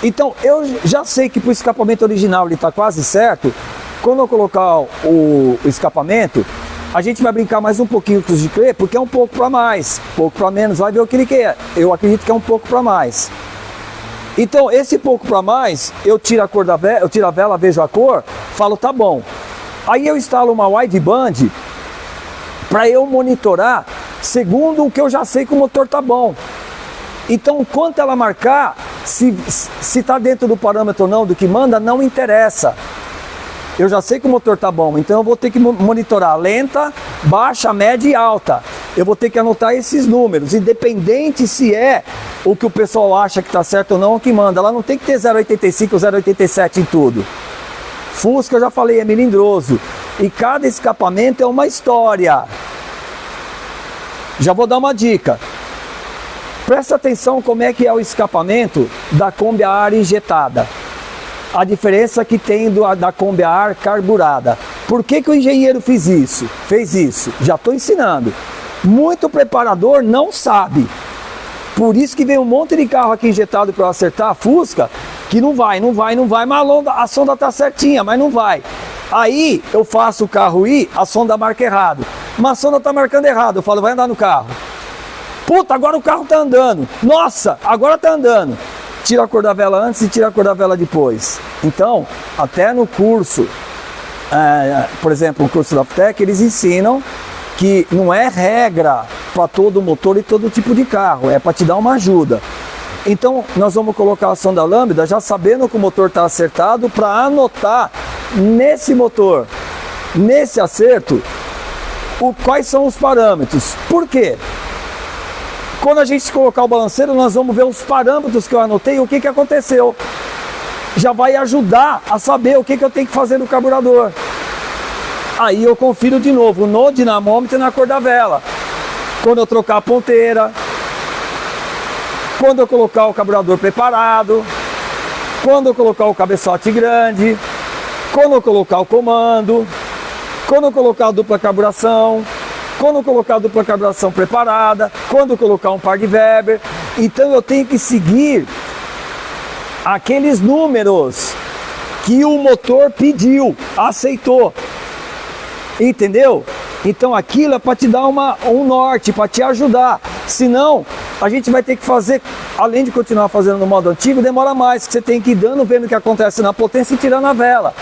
[SPEAKER 1] Então eu já sei que para o escapamento original ele está quase certo. Quando eu colocar o escapamento, a gente vai brincar mais um pouquinho com os giclê, porque é um pouco para mais, pouco para menos, vai ver o que ele quer. Eu acredito que é um pouco para mais. Então esse pouco para mais, eu tiro a cor da vela, eu tiro a vela, vejo a cor, falo tá bom. Aí eu instalo uma wideband para eu monitorar segundo o que eu já sei que o motor tá bom. Então quanto ela marcar, se está dentro do parâmetro ou não, do que manda, não interessa. Eu já sei que o motor tá bom, então eu vou ter que monitorar lenta, baixa, média e alta. Eu vou ter que anotar esses números, independente se é o que o pessoal acha que tá certo ou não, o que manda. Ela não tem que ter 0,85 ou 0,87 em tudo. Fusca, eu já falei, é melindroso. E cada escapamento é uma história. Já vou dar uma dica. Presta atenção como é que é o escapamento da Kombi a ar injetada. A diferença que tem da Kombi a ar carburada. Por que o engenheiro fez isso? Já estou ensinando. Muito preparador não sabe. Por isso que vem um monte de carro aqui injetado para eu acertar a Fusca, que não vai, mas a sonda está certinha, mas não vai. Aí eu faço o carro ir, a sonda marca errado. Mas a sonda está marcando errado, eu falo, vai andar no carro. Puta, agora o carro está andando. Nossa, agora está andando. Tira a cor da vela antes e tira a cor da vela depois. Então, até no curso, por exemplo, o curso da Aptec, eles ensinam que não é regra para todo motor e todo tipo de carro, é para te dar uma ajuda. Então, nós vamos colocar a sonda lambda já sabendo que o motor está acertado para anotar nesse motor, nesse acerto, quais são os parâmetros. Por quê? Quando a gente colocar o balanceiro, nós vamos ver os parâmetros que eu anotei e o que aconteceu. Já vai ajudar a saber o que eu tenho que fazer no carburador. Aí eu confiro de novo no dinamômetro e na cor da vela. Quando eu trocar a ponteira, quando eu colocar o carburador preparado, quando eu colocar o cabeçote grande, quando eu colocar o comando, quando eu colocar a dupla carburação, quando eu colocar a dupla carburação preparada, quando eu colocar um par de Weber. Então eu tenho que seguir aqueles números que o motor pediu, aceitou. Entendeu? Então aquilo é para te dar um norte, para te ajudar. Senão, a gente vai ter que fazer, além de continuar fazendo no modo antigo, demora mais, que você tem que ir dando, vendo o que acontece na potência e tirando a vela.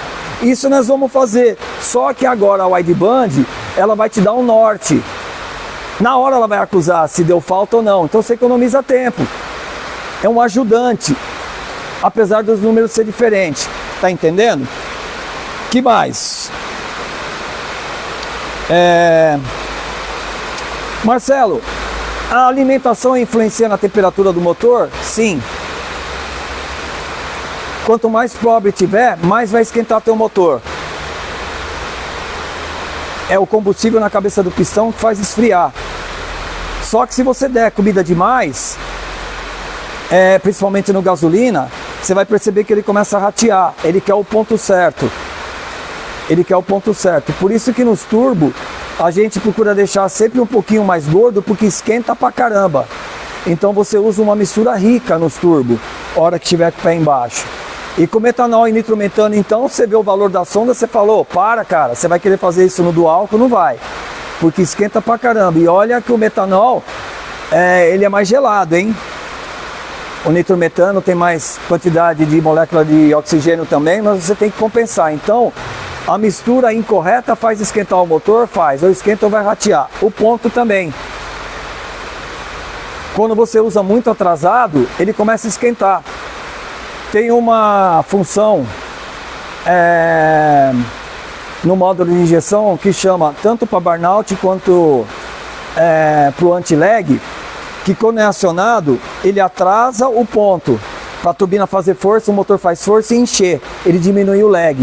[SPEAKER 1] Isso nós vamos fazer. Só que agora a wideband, ela vai te dar um norte. Na hora ela vai acusar se deu falta ou não. Então você economiza tempo. É um ajudante, apesar dos números ser diferentes. Tá entendendo? Que mais? Marcelo, a alimentação influencia na temperatura do motor? Sim. Quanto mais pobre tiver, mais vai esquentar teu motor. É o combustível na cabeça do pistão que faz esfriar. Só que se você der comida demais, principalmente no gasolina, você vai perceber que ele começa a ratear. Ele quer o ponto certo. Ele quer o ponto certo. Por isso que nos turbo a gente procura deixar sempre um pouquinho mais gordo, porque esquenta pra caramba. Então você usa uma mistura rica nos turbo, hora que tiver com o pé embaixo. E com metanol e nitrometano, então, você vê o valor da sonda, você falou, para cara, você vai querer fazer isso no do álcool? Não vai, porque esquenta pra caramba. E olha que o metanol, ele é mais gelado, hein? O nitrometano tem mais quantidade de molécula de oxigênio também, mas você tem que compensar. Então, a mistura incorreta faz esquentar o motor? Faz, ou esquenta ou vai ratear. O ponto também. Quando você usa muito atrasado, ele começa a esquentar. Tem uma função no módulo de injeção que chama tanto para burnout quanto para o anti-lag, que quando é acionado, ele atrasa o ponto para a turbina fazer força, o motor faz força e encher, ele diminui o lag.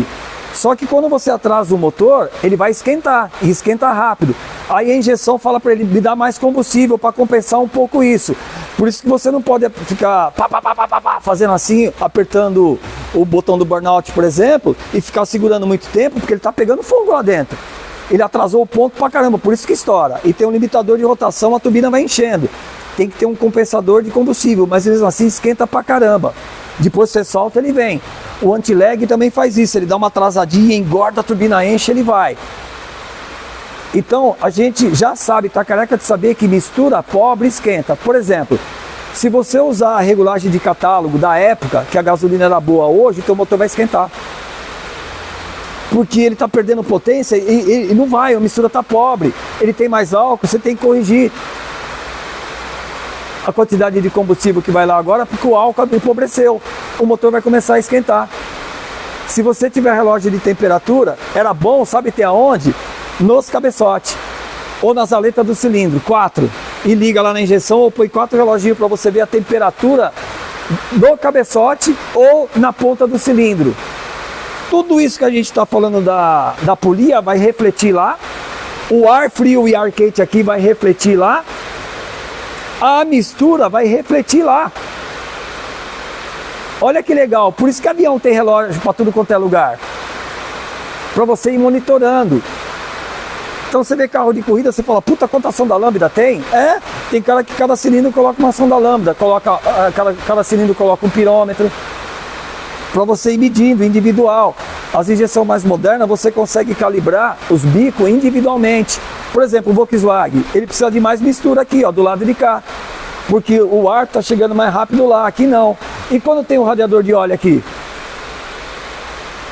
[SPEAKER 1] Só que quando você atrasa o motor, ele vai esquentar, e esquenta rápido. Aí a injeção fala para ele me dar mais combustível para compensar um pouco isso. Por isso que você não pode ficar fazendo assim, apertando o botão do burnout, por exemplo, e ficar segurando muito tempo, porque ele está pegando fogo lá dentro. Ele atrasou o ponto pra caramba, por isso que estoura. E tem um limitador de rotação, a turbina vai enchendo. Tem que ter um compensador de combustível, mas mesmo assim esquenta pra caramba. Depois você solta, ele vem. O anti-lag também faz isso, ele dá uma atrasadinha, engorda, a turbina enche, ele vai. Então, a gente já sabe, tá careca de saber que mistura pobre esquenta. Por exemplo, se você usar a regulagem de catálogo da época, que a gasolina era boa hoje, o teu motor vai esquentar. Porque ele está perdendo potência e não vai, a mistura está pobre. Ele tem mais álcool, você tem que corrigir a quantidade de combustível que vai lá agora, porque o álcool empobreceu. O motor vai começar a esquentar. Se você tiver relógio de temperatura, era bom, sabe ter aonde? Nos cabeçotes. Ou nas aletas do cilindro, 4. E liga lá na injeção ou põe 4 reloginhos para você ver a temperatura do cabeçote ou na ponta do cilindro. Tudo isso que a gente está falando da polia vai refletir lá. O ar frio e ar quente aqui vai refletir lá. A mistura vai refletir lá. Olha que legal, por isso que avião tem relógio para tudo quanto é lugar. Para você ir monitorando. Então você vê carro de corrida, você fala, puta, quanta sonda lambda tem? Tem cara que cada cilindro coloca uma sonda lambda, cada cilindro coloca um pirômetro. Para você ir medindo, individual. As injeções mais modernas, você consegue calibrar os bicos individualmente. Por exemplo, o Volkswagen, ele precisa de mais mistura aqui, ó, do lado de cá. Porque o ar está chegando mais rápido lá, aqui não. E quando tem um radiador de óleo aqui?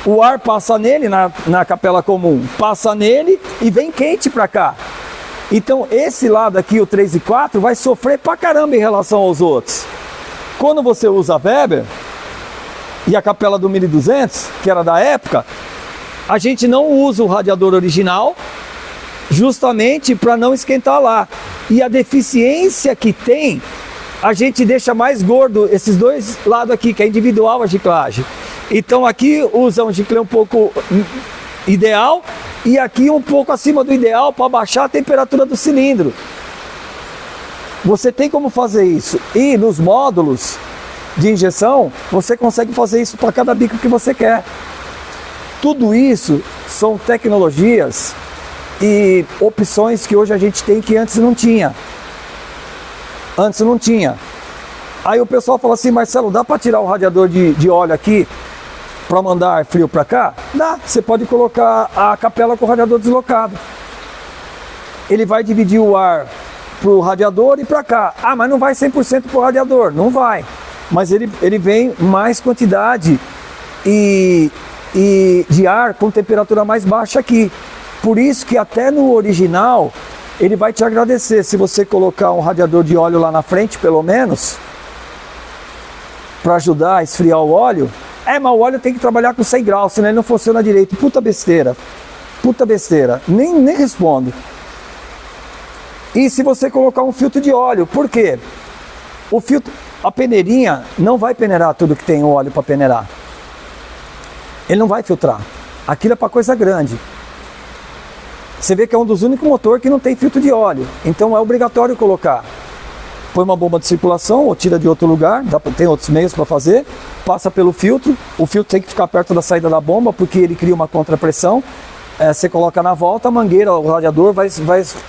[SPEAKER 1] O ar passa nele, na capela comum, passa nele e vem quente para cá. Então esse lado aqui, o 3 e 4, vai sofrer pra caramba em relação aos outros. Quando você usa a Weber e a capela do 1200, que era da época, a gente não usa o radiador original, justamente para não esquentar lá. E a deficiência que tem, a gente deixa mais gordo esses dois lados aqui, que é individual a giclagem. Então aqui usa um giclê um pouco ideal e aqui um pouco acima do ideal para baixar a temperatura do cilindro. Você tem como fazer isso. E nos módulos de injeção, você consegue fazer isso para cada bico que você quer. Tudo isso são tecnologias e opções que hoje a gente tem que antes não tinha. Antes não tinha. Aí o pessoal fala assim, Marcelo, dá para tirar o radiador de óleo aqui para mandar ar frio para cá? Dá, você pode colocar a capela com o radiador deslocado. Ele vai dividir o ar para o radiador e para cá. Ah, mas não vai 100% para o radiador. Não vai. Mas ele vem mais quantidade e de ar com temperatura mais baixa aqui. Por isso que até no original ele vai te agradecer se você colocar um radiador de óleo lá na frente, pelo menos, para ajudar a esfriar o óleo. Mas o óleo tem que trabalhar com 100 graus, senão ele não funciona direito. Puta besteira. Puta besteira. Nem respondo. E se você colocar um filtro de óleo, por quê? O filtro, a peneirinha não vai peneirar tudo que tem óleo para peneirar. Ele não vai filtrar. Aquilo é para coisa grande. Você vê que é um dos únicos motores que não tem filtro de óleo. Então é obrigatório colocar. Põe uma bomba de circulação ou tira de outro lugar, tem outros meios para fazer, passa pelo filtro, o filtro tem que ficar perto da saída da bomba porque ele cria uma contrapressão, você coloca na volta, a mangueira, o radiador vai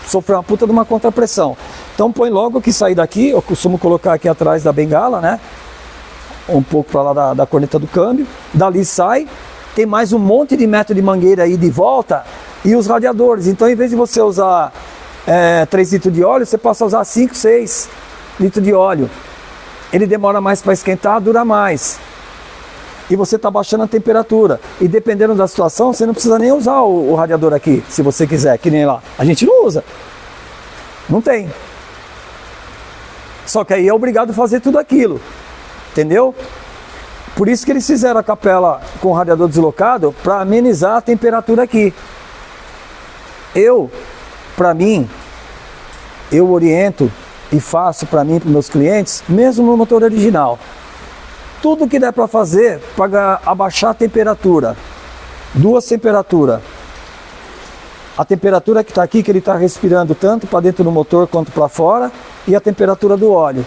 [SPEAKER 1] sofrer uma puta de uma contrapressão. Então põe logo que sair daqui, eu costumo colocar aqui atrás da bengala, né? Um pouco para lá da corneta do câmbio, dali sai, tem mais um monte de metro de mangueira aí de volta e os radiadores. Então em vez de você usar 3 litros de óleo, você passa a usar 5, 6 litros de óleo. Ele demora mais para esquentar, dura mais. E você está baixando a temperatura. E dependendo da situação, você não precisa nem usar o radiador aqui, se você quiser, que nem lá. A gente não usa. Não tem. Só que aí é obrigado a fazer tudo aquilo. Entendeu? Por isso que eles fizeram a capela com o radiador deslocado, para amenizar a temperatura aqui. Para mim, eu oriento e faço para mim, para meus clientes, mesmo no motor original. Tudo que der para fazer para abaixar a temperatura. 2 temperaturas. A temperatura que está aqui, que ele está respirando tanto para dentro do motor quanto para fora, e a temperatura do óleo.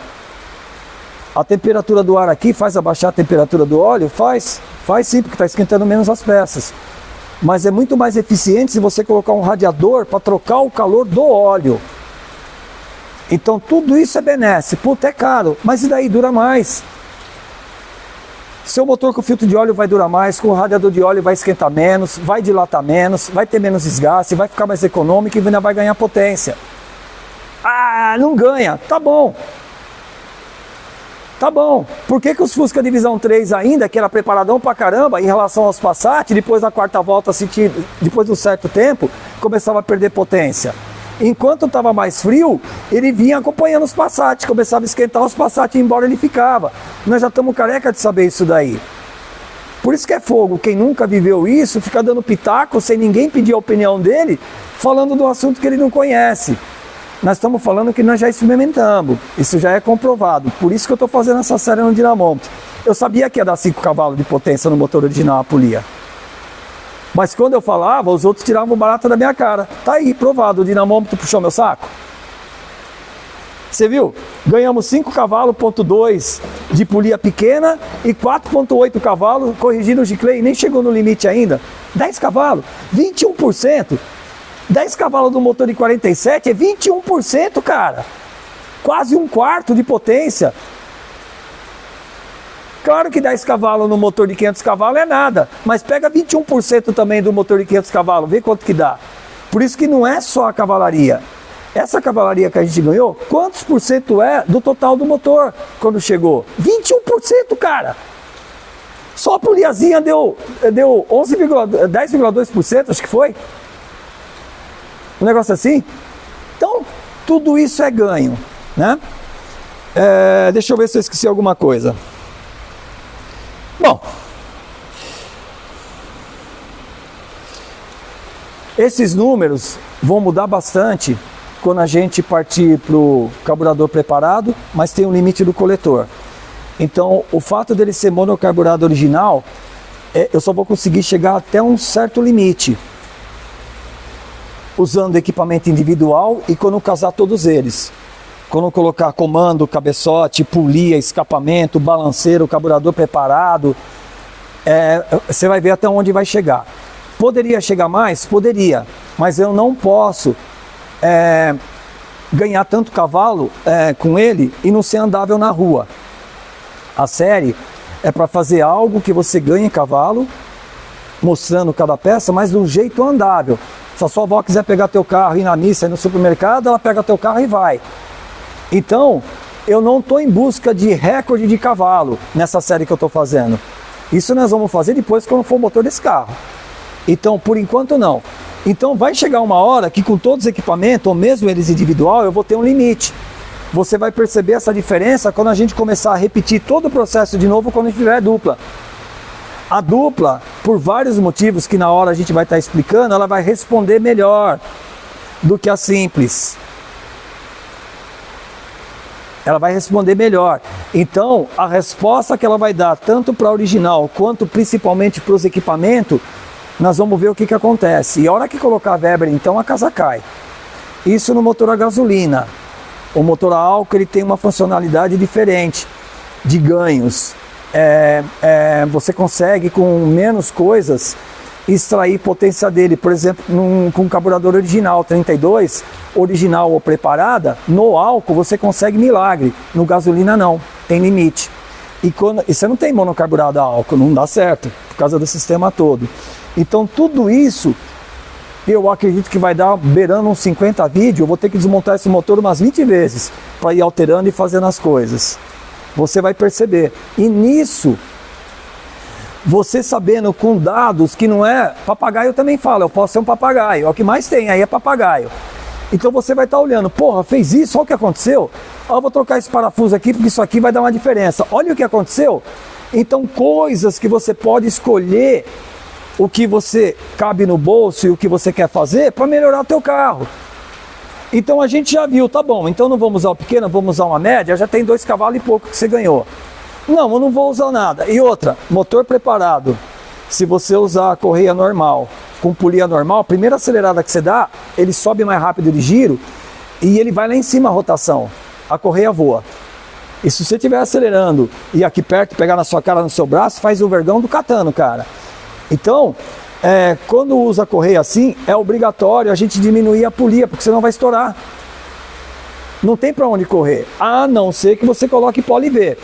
[SPEAKER 1] A temperatura do ar aqui faz abaixar a temperatura do óleo? Faz sim, porque está esquentando menos as peças. Mas é muito mais eficiente se você colocar um radiador para trocar o calor do óleo. Então tudo isso é benéfico. Puta, é caro, mas e daí? Dura mais. Seu motor com filtro de óleo vai durar mais, com o radiador de óleo vai esquentar menos, vai dilatar menos, vai ter menos desgaste, vai ficar mais econômico e ainda vai ganhar potência. Não ganha. Tá bom. Tá bom. Por que os Fusca Divisão 3 ainda, que era preparadão pra caramba em relação aos Passat, depois da quarta volta, depois de um certo tempo, começava a perder potência? Enquanto estava mais frio, ele vinha acompanhando os Passat, começava a esquentar os Passat e embora ele ficava. Nós já estamos careca de saber isso daí. Por isso que é fogo. Quem nunca viveu isso, fica dando pitaco sem ninguém pedir a opinião dele, falando do assunto que ele não conhece. Nós estamos falando que nós já experimentamos, isso já é comprovado, por isso que eu estou fazendo essa série no dinamômetro. Eu sabia que ia dar 5 cavalos de potência no motor original, a polia. Mas quando eu falava, os outros tiravam barato da minha cara. Tá aí, provado, o dinamômetro puxou meu saco. Você viu? Ganhamos 5 cavalos, ponto 2 de polia pequena e 4,8 cavalos corrigindo o giclei, nem chegou no limite ainda. 10 cavalos, 21%. 10 cavalos do motor de 47 é 21%, cara. Quase 1/4 de potência. Claro que 10 cavalos no motor de 500 cavalos é nada, mas pega 21% também do motor de 500 cavalos, vê quanto que dá. Por isso que não é só a cavalaria. Essa cavalaria que a gente ganhou, quantos por cento é do total do motor quando chegou? 21%, cara. Só a poliazinha deu 10,2%, acho que foi. Um negócio assim. Então, tudo isso é ganho, né? Deixa eu ver se eu esqueci alguma coisa. Bom, esses números vão mudar bastante quando a gente partir para o carburador preparado, mas tem um limite do coletor. Então, o fato dele ser monocarburado original, eu só vou conseguir chegar até um certo limite, usando equipamento individual e quando casar todos eles. Quando colocar comando, cabeçote, polia, escapamento, balanceiro, carburador preparado, você vai ver até onde vai chegar. Poderia chegar mais? Poderia, mas eu não posso ganhar tanto cavalo com ele e não ser andável na rua. A série é para fazer algo que você ganhe cavalo, mostrando cada peça, mas de um jeito andável. Se a sua avó quiser pegar teu carro, ir na missa, ir no supermercado, ela pega teu carro e vai. Então, eu não estou em busca de recorde de cavalo nessa série que eu estou fazendo. Isso nós vamos fazer depois quando for o motor desse carro. Então, por enquanto não. Então vai chegar uma hora que com todos os equipamentos, ou mesmo eles individual, eu vou ter um limite. Você vai perceber essa diferença quando a gente começar a repetir todo o processo de novo quando a gente tiver dupla. A dupla, por vários motivos que na hora a gente vai estar explicando, ela vai responder melhor do que a simples. Ela vai responder melhor. Então, a resposta que ela vai dar, tanto para a original, quanto principalmente para os equipamentos, nós vamos ver o que acontece. E a hora que colocar a Weber, então, a casa cai. Isso no motor a gasolina. O motor a álcool, ele tem uma funcionalidade diferente de ganhos. Você consegue, com menos coisas, extrair potência dele. Por exemplo, com um carburador original 32, original ou preparada, no álcool você consegue milagre, no gasolina não, tem limite. E você não tem monocarburado a álcool, não dá certo, por causa do sistema todo. Então tudo isso, eu acredito que vai dar beirando uns 50 vídeos, eu vou ter que desmontar esse motor umas 20 vezes, para ir alterando e fazendo as coisas. Você vai perceber. E nisso, você sabendo com dados que não é papagaio, eu também falo, eu posso ser um papagaio, é o que mais tem aí, é papagaio. Então você vai estar olhando, porra, fez isso, olha o que aconteceu, eu vou trocar esse parafuso aqui porque isso aqui vai dar uma diferença, olha o que aconteceu. Então coisas que você pode escolher o que você cabe no bolso e o que você quer fazer para melhorar o teu carro. Então a gente já viu, tá bom, então não vamos usar o pequeno, vamos usar uma média, já tem 2 cavalos e pouco que você ganhou. Não, eu não vou usar nada. E outra, motor preparado. Se você usar a correia normal, com polia normal, a primeira acelerada que você dá, ele sobe mais rápido de giro e ele vai lá em cima a rotação. A correia voa. E se você estiver acelerando e aqui perto pegar na sua cara, no seu braço, faz o vergão do catano, cara. Então, quando usa a correia assim, é obrigatório a gente diminuir a polia, porque senão vai estourar. Não tem para onde correr, a não ser que você coloque poli V.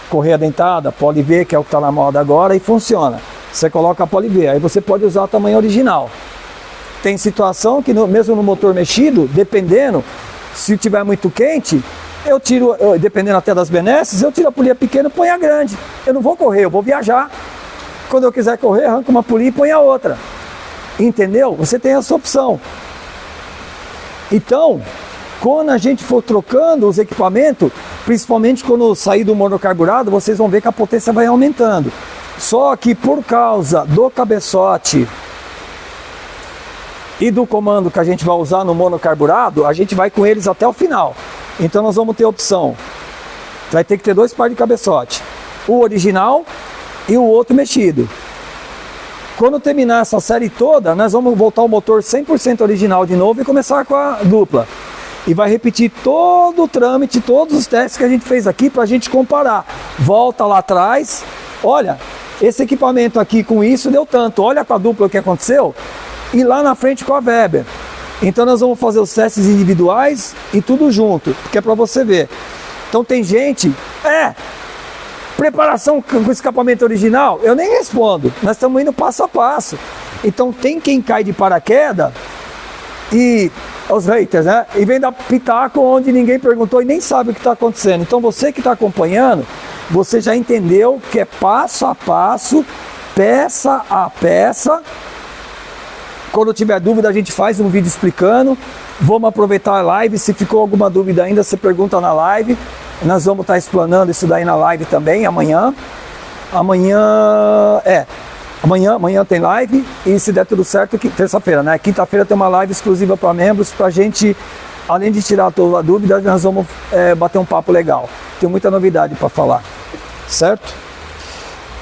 [SPEAKER 1] Correia dentada, poli V, que é o que está na moda agora, e funciona. Você coloca a poli V, aí você pode usar o tamanho original. Tem situação que mesmo no motor mexido, dependendo, se tiver muito quente, eu tiro, dependendo até das benesses, eu tiro a polia pequena e ponho a grande. Eu não vou correr, eu vou viajar. Quando eu quiser correr, arranco uma polia e põe a outra. Entendeu? Você tem essa opção. Então, quando a gente for trocando os equipamentos, principalmente quando sair do monocarburado, vocês vão ver que a potência vai aumentando. Só que por causa do cabeçote e do comando que a gente vai usar no monocarburado, a gente vai com eles até o final. Então nós vamos ter opção. Vai ter que ter 2 pares de cabeçote. O original e o outro mexido. Quando terminar essa série toda, nós vamos voltar o motor 100% original de novo e começar com a dupla. E vai repetir todo o trâmite, todos os testes que a gente fez aqui para a gente comparar. Volta lá atrás, olha, esse equipamento aqui com isso deu tanto, olha com a dupla o que aconteceu, e lá na frente com a Weber. Então nós vamos fazer os testes individuais e tudo junto, porque é para você ver. Então tem gente, preparação com escapamento original, eu nem respondo, nós estamos indo passo a passo. Então tem quem cai de paraquedas e os haters, né? E vem dar pitaco onde ninguém perguntou e nem sabe o que está acontecendo. Então você que está acompanhando, você já entendeu que é passo a passo, peça a peça. Quando tiver dúvida a gente faz um vídeo explicando. Vamos aproveitar a live, se ficou alguma dúvida ainda, você pergunta na live. Nós vamos estar explanando isso daí na live também, amanhã. Amanhã tem live e se der tudo certo, terça-feira, né? Quinta-feira tem uma live exclusiva para membros, pra gente, além de tirar toda a dúvida, nós vamos bater um papo legal. Tem muita novidade para falar, certo?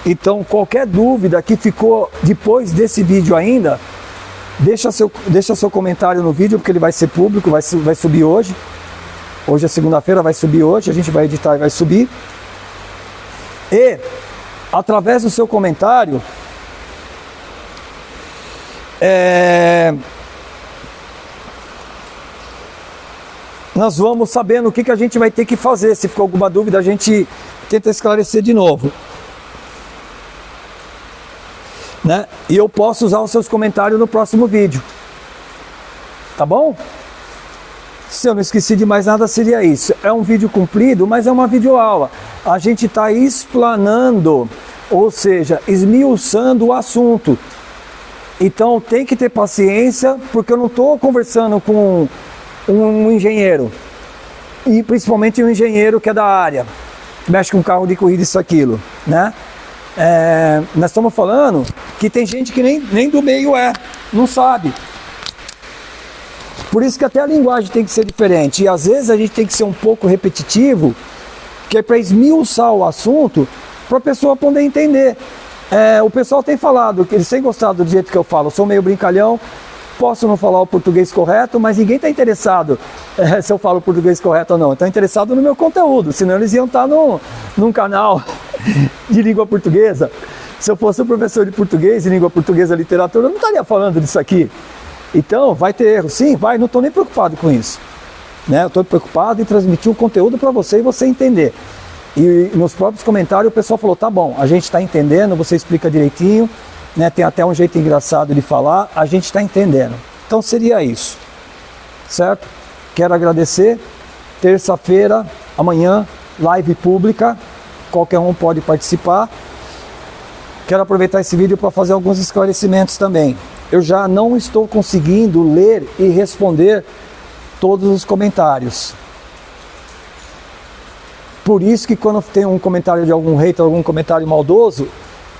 [SPEAKER 1] Então, qualquer dúvida que ficou depois desse vídeo ainda, deixa seu comentário no vídeo, porque ele vai ser público, vai subir hoje. Hoje é segunda-feira, vai subir hoje, a gente vai editar e vai subir. E, através do seu comentário, nós vamos sabendo o que a gente vai ter que fazer. Se ficou alguma dúvida, a gente tenta esclarecer de novo, né? E eu posso usar os seus comentários no próximo vídeo, tá bom? Se eu não esqueci de mais nada, seria isso. É um vídeo comprido, mas é uma videoaula. A gente está explanando, ou seja, esmiuçando o assunto. Então tem que ter paciência, porque eu não estou conversando com um engenheiro, e principalmente um engenheiro que é da área, mexe com carro de corrida, isso, aquilo, né? Nós estamos falando que tem gente que nem do meio não sabe. Por isso que até a linguagem tem que ser diferente. E às vezes a gente tem que ser um pouco repetitivo, que é para esmiuçar o assunto, para a pessoa poder entender. O pessoal tem falado que eles têm gostado do jeito que eu falo. Eu sou meio brincalhão, posso não falar o português correto, mas ninguém está interessado se eu falo o português correto ou não. Estão interessados no meu conteúdo, senão eles iam estar num canal de língua portuguesa. Se eu fosse um professor de português, de língua portuguesa, literatura, eu não estaria falando disso aqui. Então, vai ter erro? Sim, vai, não estou nem preocupado com isso. Eu estou preocupado em transmitir o conteúdo para você e você entender. E nos próprios comentários o pessoal falou, tá bom, a gente está entendendo, você explica direitinho, tem até um jeito engraçado de falar, a gente está entendendo. Então seria isso, certo? Quero agradecer, terça-feira, amanhã, live pública, qualquer um pode participar. Quero aproveitar esse vídeo para fazer alguns esclarecimentos também. Eu já não estou conseguindo ler e responder todos os comentários. Por isso que quando tem um comentário de algum hater, algum comentário maldoso,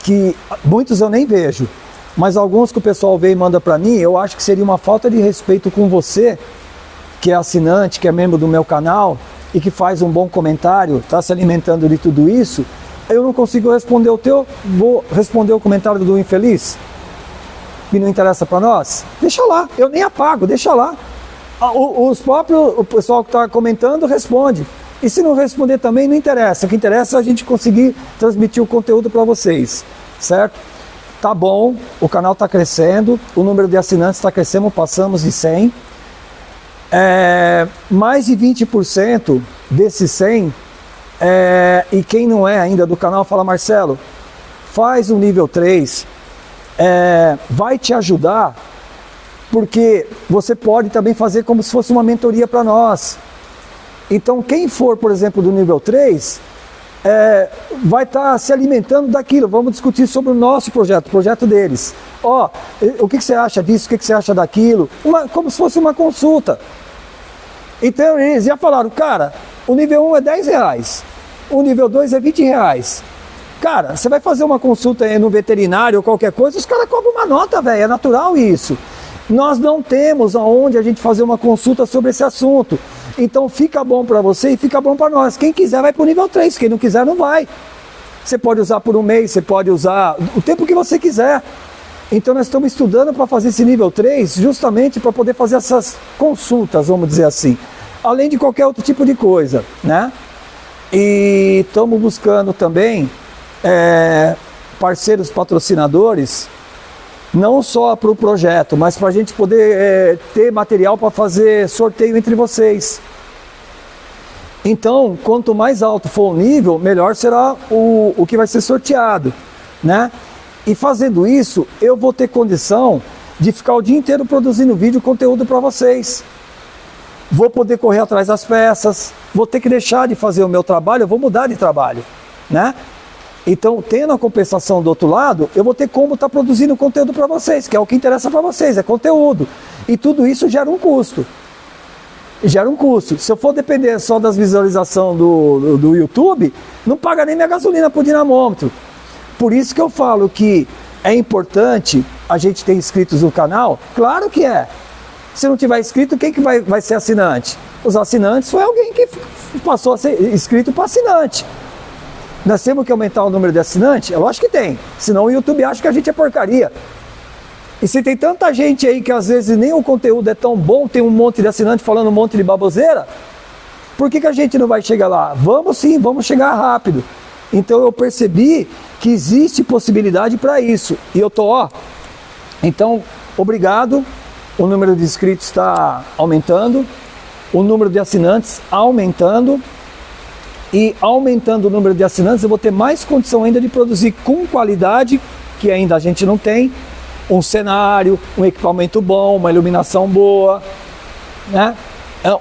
[SPEAKER 1] que muitos eu nem vejo, mas alguns que o pessoal vê e manda para mim, eu acho que seria uma falta de respeito com você, que é assinante, que é membro do meu canal e que faz um bom comentário, está se alimentando de tudo isso. Eu não consigo responder o teu, vou responder o comentário do infeliz, que não interessa para nós? Deixa lá, eu nem apago, deixa lá. O pessoal que está comentando responde. E se não responder também, não interessa. O que interessa é a gente conseguir transmitir o conteúdo para vocês, certo? Tá bom, o canal está crescendo, o número de assinantes está crescendo, passamos de 100. Mais de 20% desses 100, e quem não é ainda do canal, fala, Marcelo, faz um nível 3, vai te ajudar, porque você pode também fazer como se fosse uma mentoria para nós. Então quem for, por exemplo, do nível 3, vai estar se alimentando daquilo. Vamos discutir sobre o nosso projeto, o projeto deles. O que você acha disso, o que você acha daquilo? Como se fosse uma consulta. Então eles já falaram, cara, o nível 1 é R$10, o nível 2 é R$20. Cara, você vai fazer uma consulta aí no veterinário ou qualquer coisa, os caras cobram uma nota, velho, é natural isso. Nós não temos aonde a gente fazer uma consulta sobre esse assunto. Então fica bom para você e fica bom para nós. Quem quiser vai para o nível 3, quem não quiser não vai. Você pode usar por um mês, você pode usar o tempo que você quiser. Então nós estamos estudando para fazer esse nível 3 justamente para poder fazer essas consultas, vamos dizer assim. Além de qualquer outro tipo de coisa, né? E estamos buscando também parceiros patrocinadores, não só para o projeto, mas para a gente poder ter material para fazer sorteio entre vocês. Então, quanto mais alto for o nível, melhor será o que vai ser sorteado, né? E fazendo isso, eu vou ter condição de ficar o dia inteiro produzindo vídeo e conteúdo para vocês. Vou poder correr atrás das peças, vou ter que deixar de fazer o meu trabalho, eu vou mudar de trabalho, né? Então, tendo a compensação do outro lado, eu vou ter como estar produzindo conteúdo para vocês, que é o que interessa para vocês, é conteúdo. E tudo isso gera um custo. Gera um custo. Se eu for depender só das visualizações do YouTube, não paga nem minha gasolina por dinamômetro. Por isso que eu falo que é importante a gente ter inscritos no canal. Claro que é. Se não tiver inscrito, quem que vai ser assinante? Os assinantes foi alguém que passou a ser inscrito para assinante. Nós temos que aumentar o número de assinantes? É lógico que tem, senão o YouTube acha que a gente é porcaria. E se tem tanta gente aí que às vezes nem o conteúdo é tão bom, tem um monte de assinante falando um monte de baboseira, por que a gente não vai chegar lá? Vamos sim, vamos chegar rápido. Então eu percebi que existe possibilidade para isso. E eu tô, então, obrigado, o número de inscritos está aumentando, o número de assinantes aumentando. E aumentando o número de assinantes, eu vou ter mais condição ainda de produzir com qualidade, que ainda a gente não tem, um cenário, um equipamento bom, uma iluminação boa, né?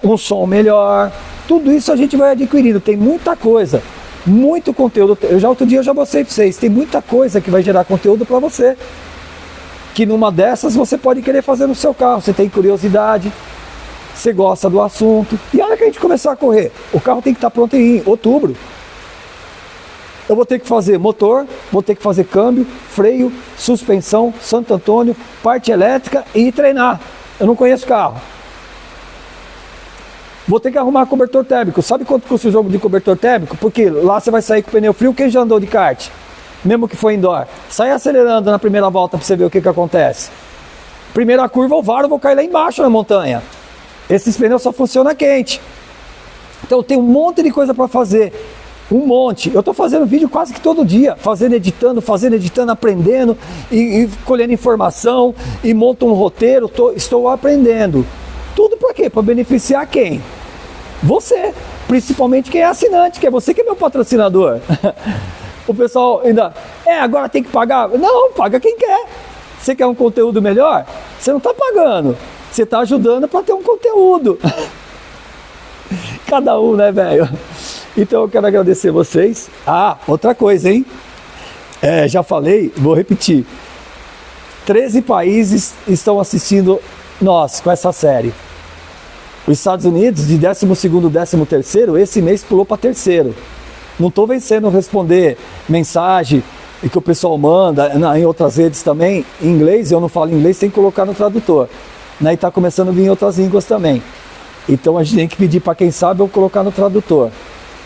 [SPEAKER 1] Um som melhor. Tudo isso a gente vai adquirindo. Tem muita coisa, muito conteúdo. Outro dia eu já mostrei para vocês, tem muita coisa que vai gerar conteúdo para você. Que numa dessas você pode querer fazer no seu carro, você tem curiosidade. Você gosta do assunto, e a hora que a gente começar a correr, o carro tem que estar pronto em outubro. eu vou ter que fazer motor, vou ter que fazer câmbio, freio, suspensão, Santo Antônio, parte elétrica e treinar. Eu não conheço carro. Vou ter que arrumar cobertor térmico. Sabe quanto custa o jogo de cobertor térmico? Porque lá você vai sair com o pneu frio. Quem já andou de kart? Mesmo que foi indoor. Sai acelerando na primeira volta para você ver o que acontece. Primeira curva, o varo, eu vou cair lá embaixo na montanha. Esses pneus só funcionam quente. Então tem um monte de coisa para fazer. Um monte. Eu estou fazendo vídeo quase que todo dia. Fazendo, editando, aprendendo. E colhendo informação. E monto um roteiro. Estou aprendendo. Tudo para quê? Para beneficiar quem? Você. Principalmente quem é assinante, que é você que é meu patrocinador. O pessoal ainda... agora tem que pagar. Não, paga quem quer. Você quer um conteúdo melhor? Você não está pagando. Você está ajudando para ter um conteúdo. Cada um, né, velho? Então eu quero agradecer vocês. Outra coisa, hein? Já falei, vou repetir. 13 países estão assistindo nós com essa série. Os Estados Unidos, de 12º, 13º, esse mês pulou para terceiro. Não estou vencendo responder mensagem que o pessoal manda em outras redes também, em inglês. Eu não falo inglês, tem que colocar no tradutor. E está começando a vir em outras línguas também. Então a gente tem que pedir para quem sabe ou colocar no tradutor.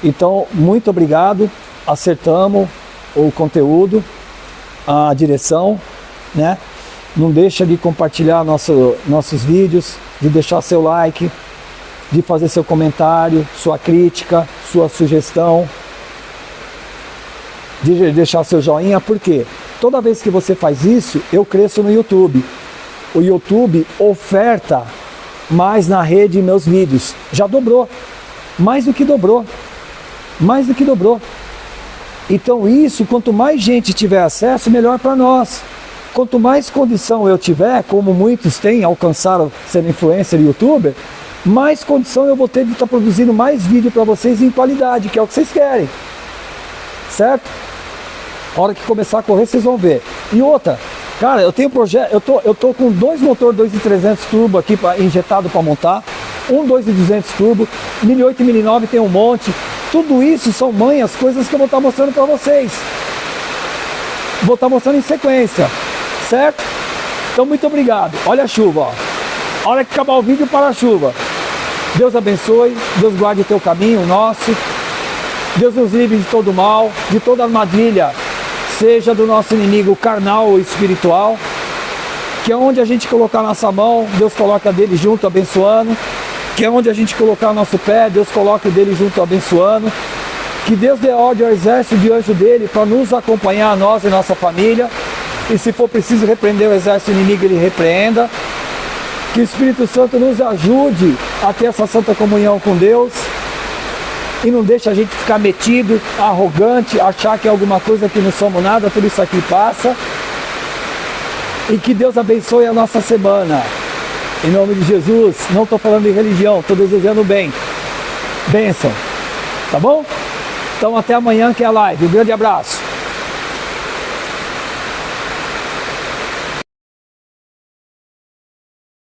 [SPEAKER 1] Então, muito obrigado. Acertamos o conteúdo, a direção, né? Não deixa de compartilhar nossos vídeos, de deixar seu like, de fazer seu comentário, sua crítica, sua sugestão, de deixar seu joinha, porque toda vez que você faz isso, eu cresço no YouTube. O YouTube oferta mais na rede meus vídeos. Já dobrou. Mais do que dobrou. Mais do que dobrou. Então isso, quanto mais gente tiver acesso, melhor para nós. Quanto mais condição eu tiver, como muitos têm, alcançaram ser influencer e youtuber, mais condição eu vou ter de estar produzindo mais vídeo para vocês em qualidade, que é o que vocês querem. Certo? A hora que começar a correr, vocês vão ver. E outra, cara, eu tenho projeto, eu tô com 2 motor 2.300 turbo aqui injetado para montar, um 2.200 turbo, 1.800 e 1.900 tem um monte. Tudo isso são manhas, coisas que eu vou estar mostrando para vocês. Vou estar mostrando em sequência, certo? Então muito obrigado. Olha a chuva, ó. A hora que acabar o vídeo, para a chuva. Deus abençoe, Deus guarde o teu caminho, o nosso. Deus nos livre de todo mal, de toda armadilha, seja do nosso inimigo carnal ou espiritual. Que é onde a gente colocar nossa mão, Deus coloca dele junto, abençoando. Que é onde a gente colocar nosso pé, Deus coloca o dele junto, abençoando. Que Deus dê ordem ao exército de anjo dele para nos acompanhar, nós e nossa família. E se for preciso repreender o exército inimigo, ele repreenda. Que o Espírito Santo nos ajude a ter essa santa comunhão com Deus. E não deixe a gente ficar metido, arrogante, achar que é alguma coisa que não somos nada, tudo isso aqui passa. E que Deus abençoe a nossa semana. Em nome de Jesus, não estou falando de religião, estou desejando bem. Bênção. Tá bom? Então até amanhã que é a live. Um grande abraço.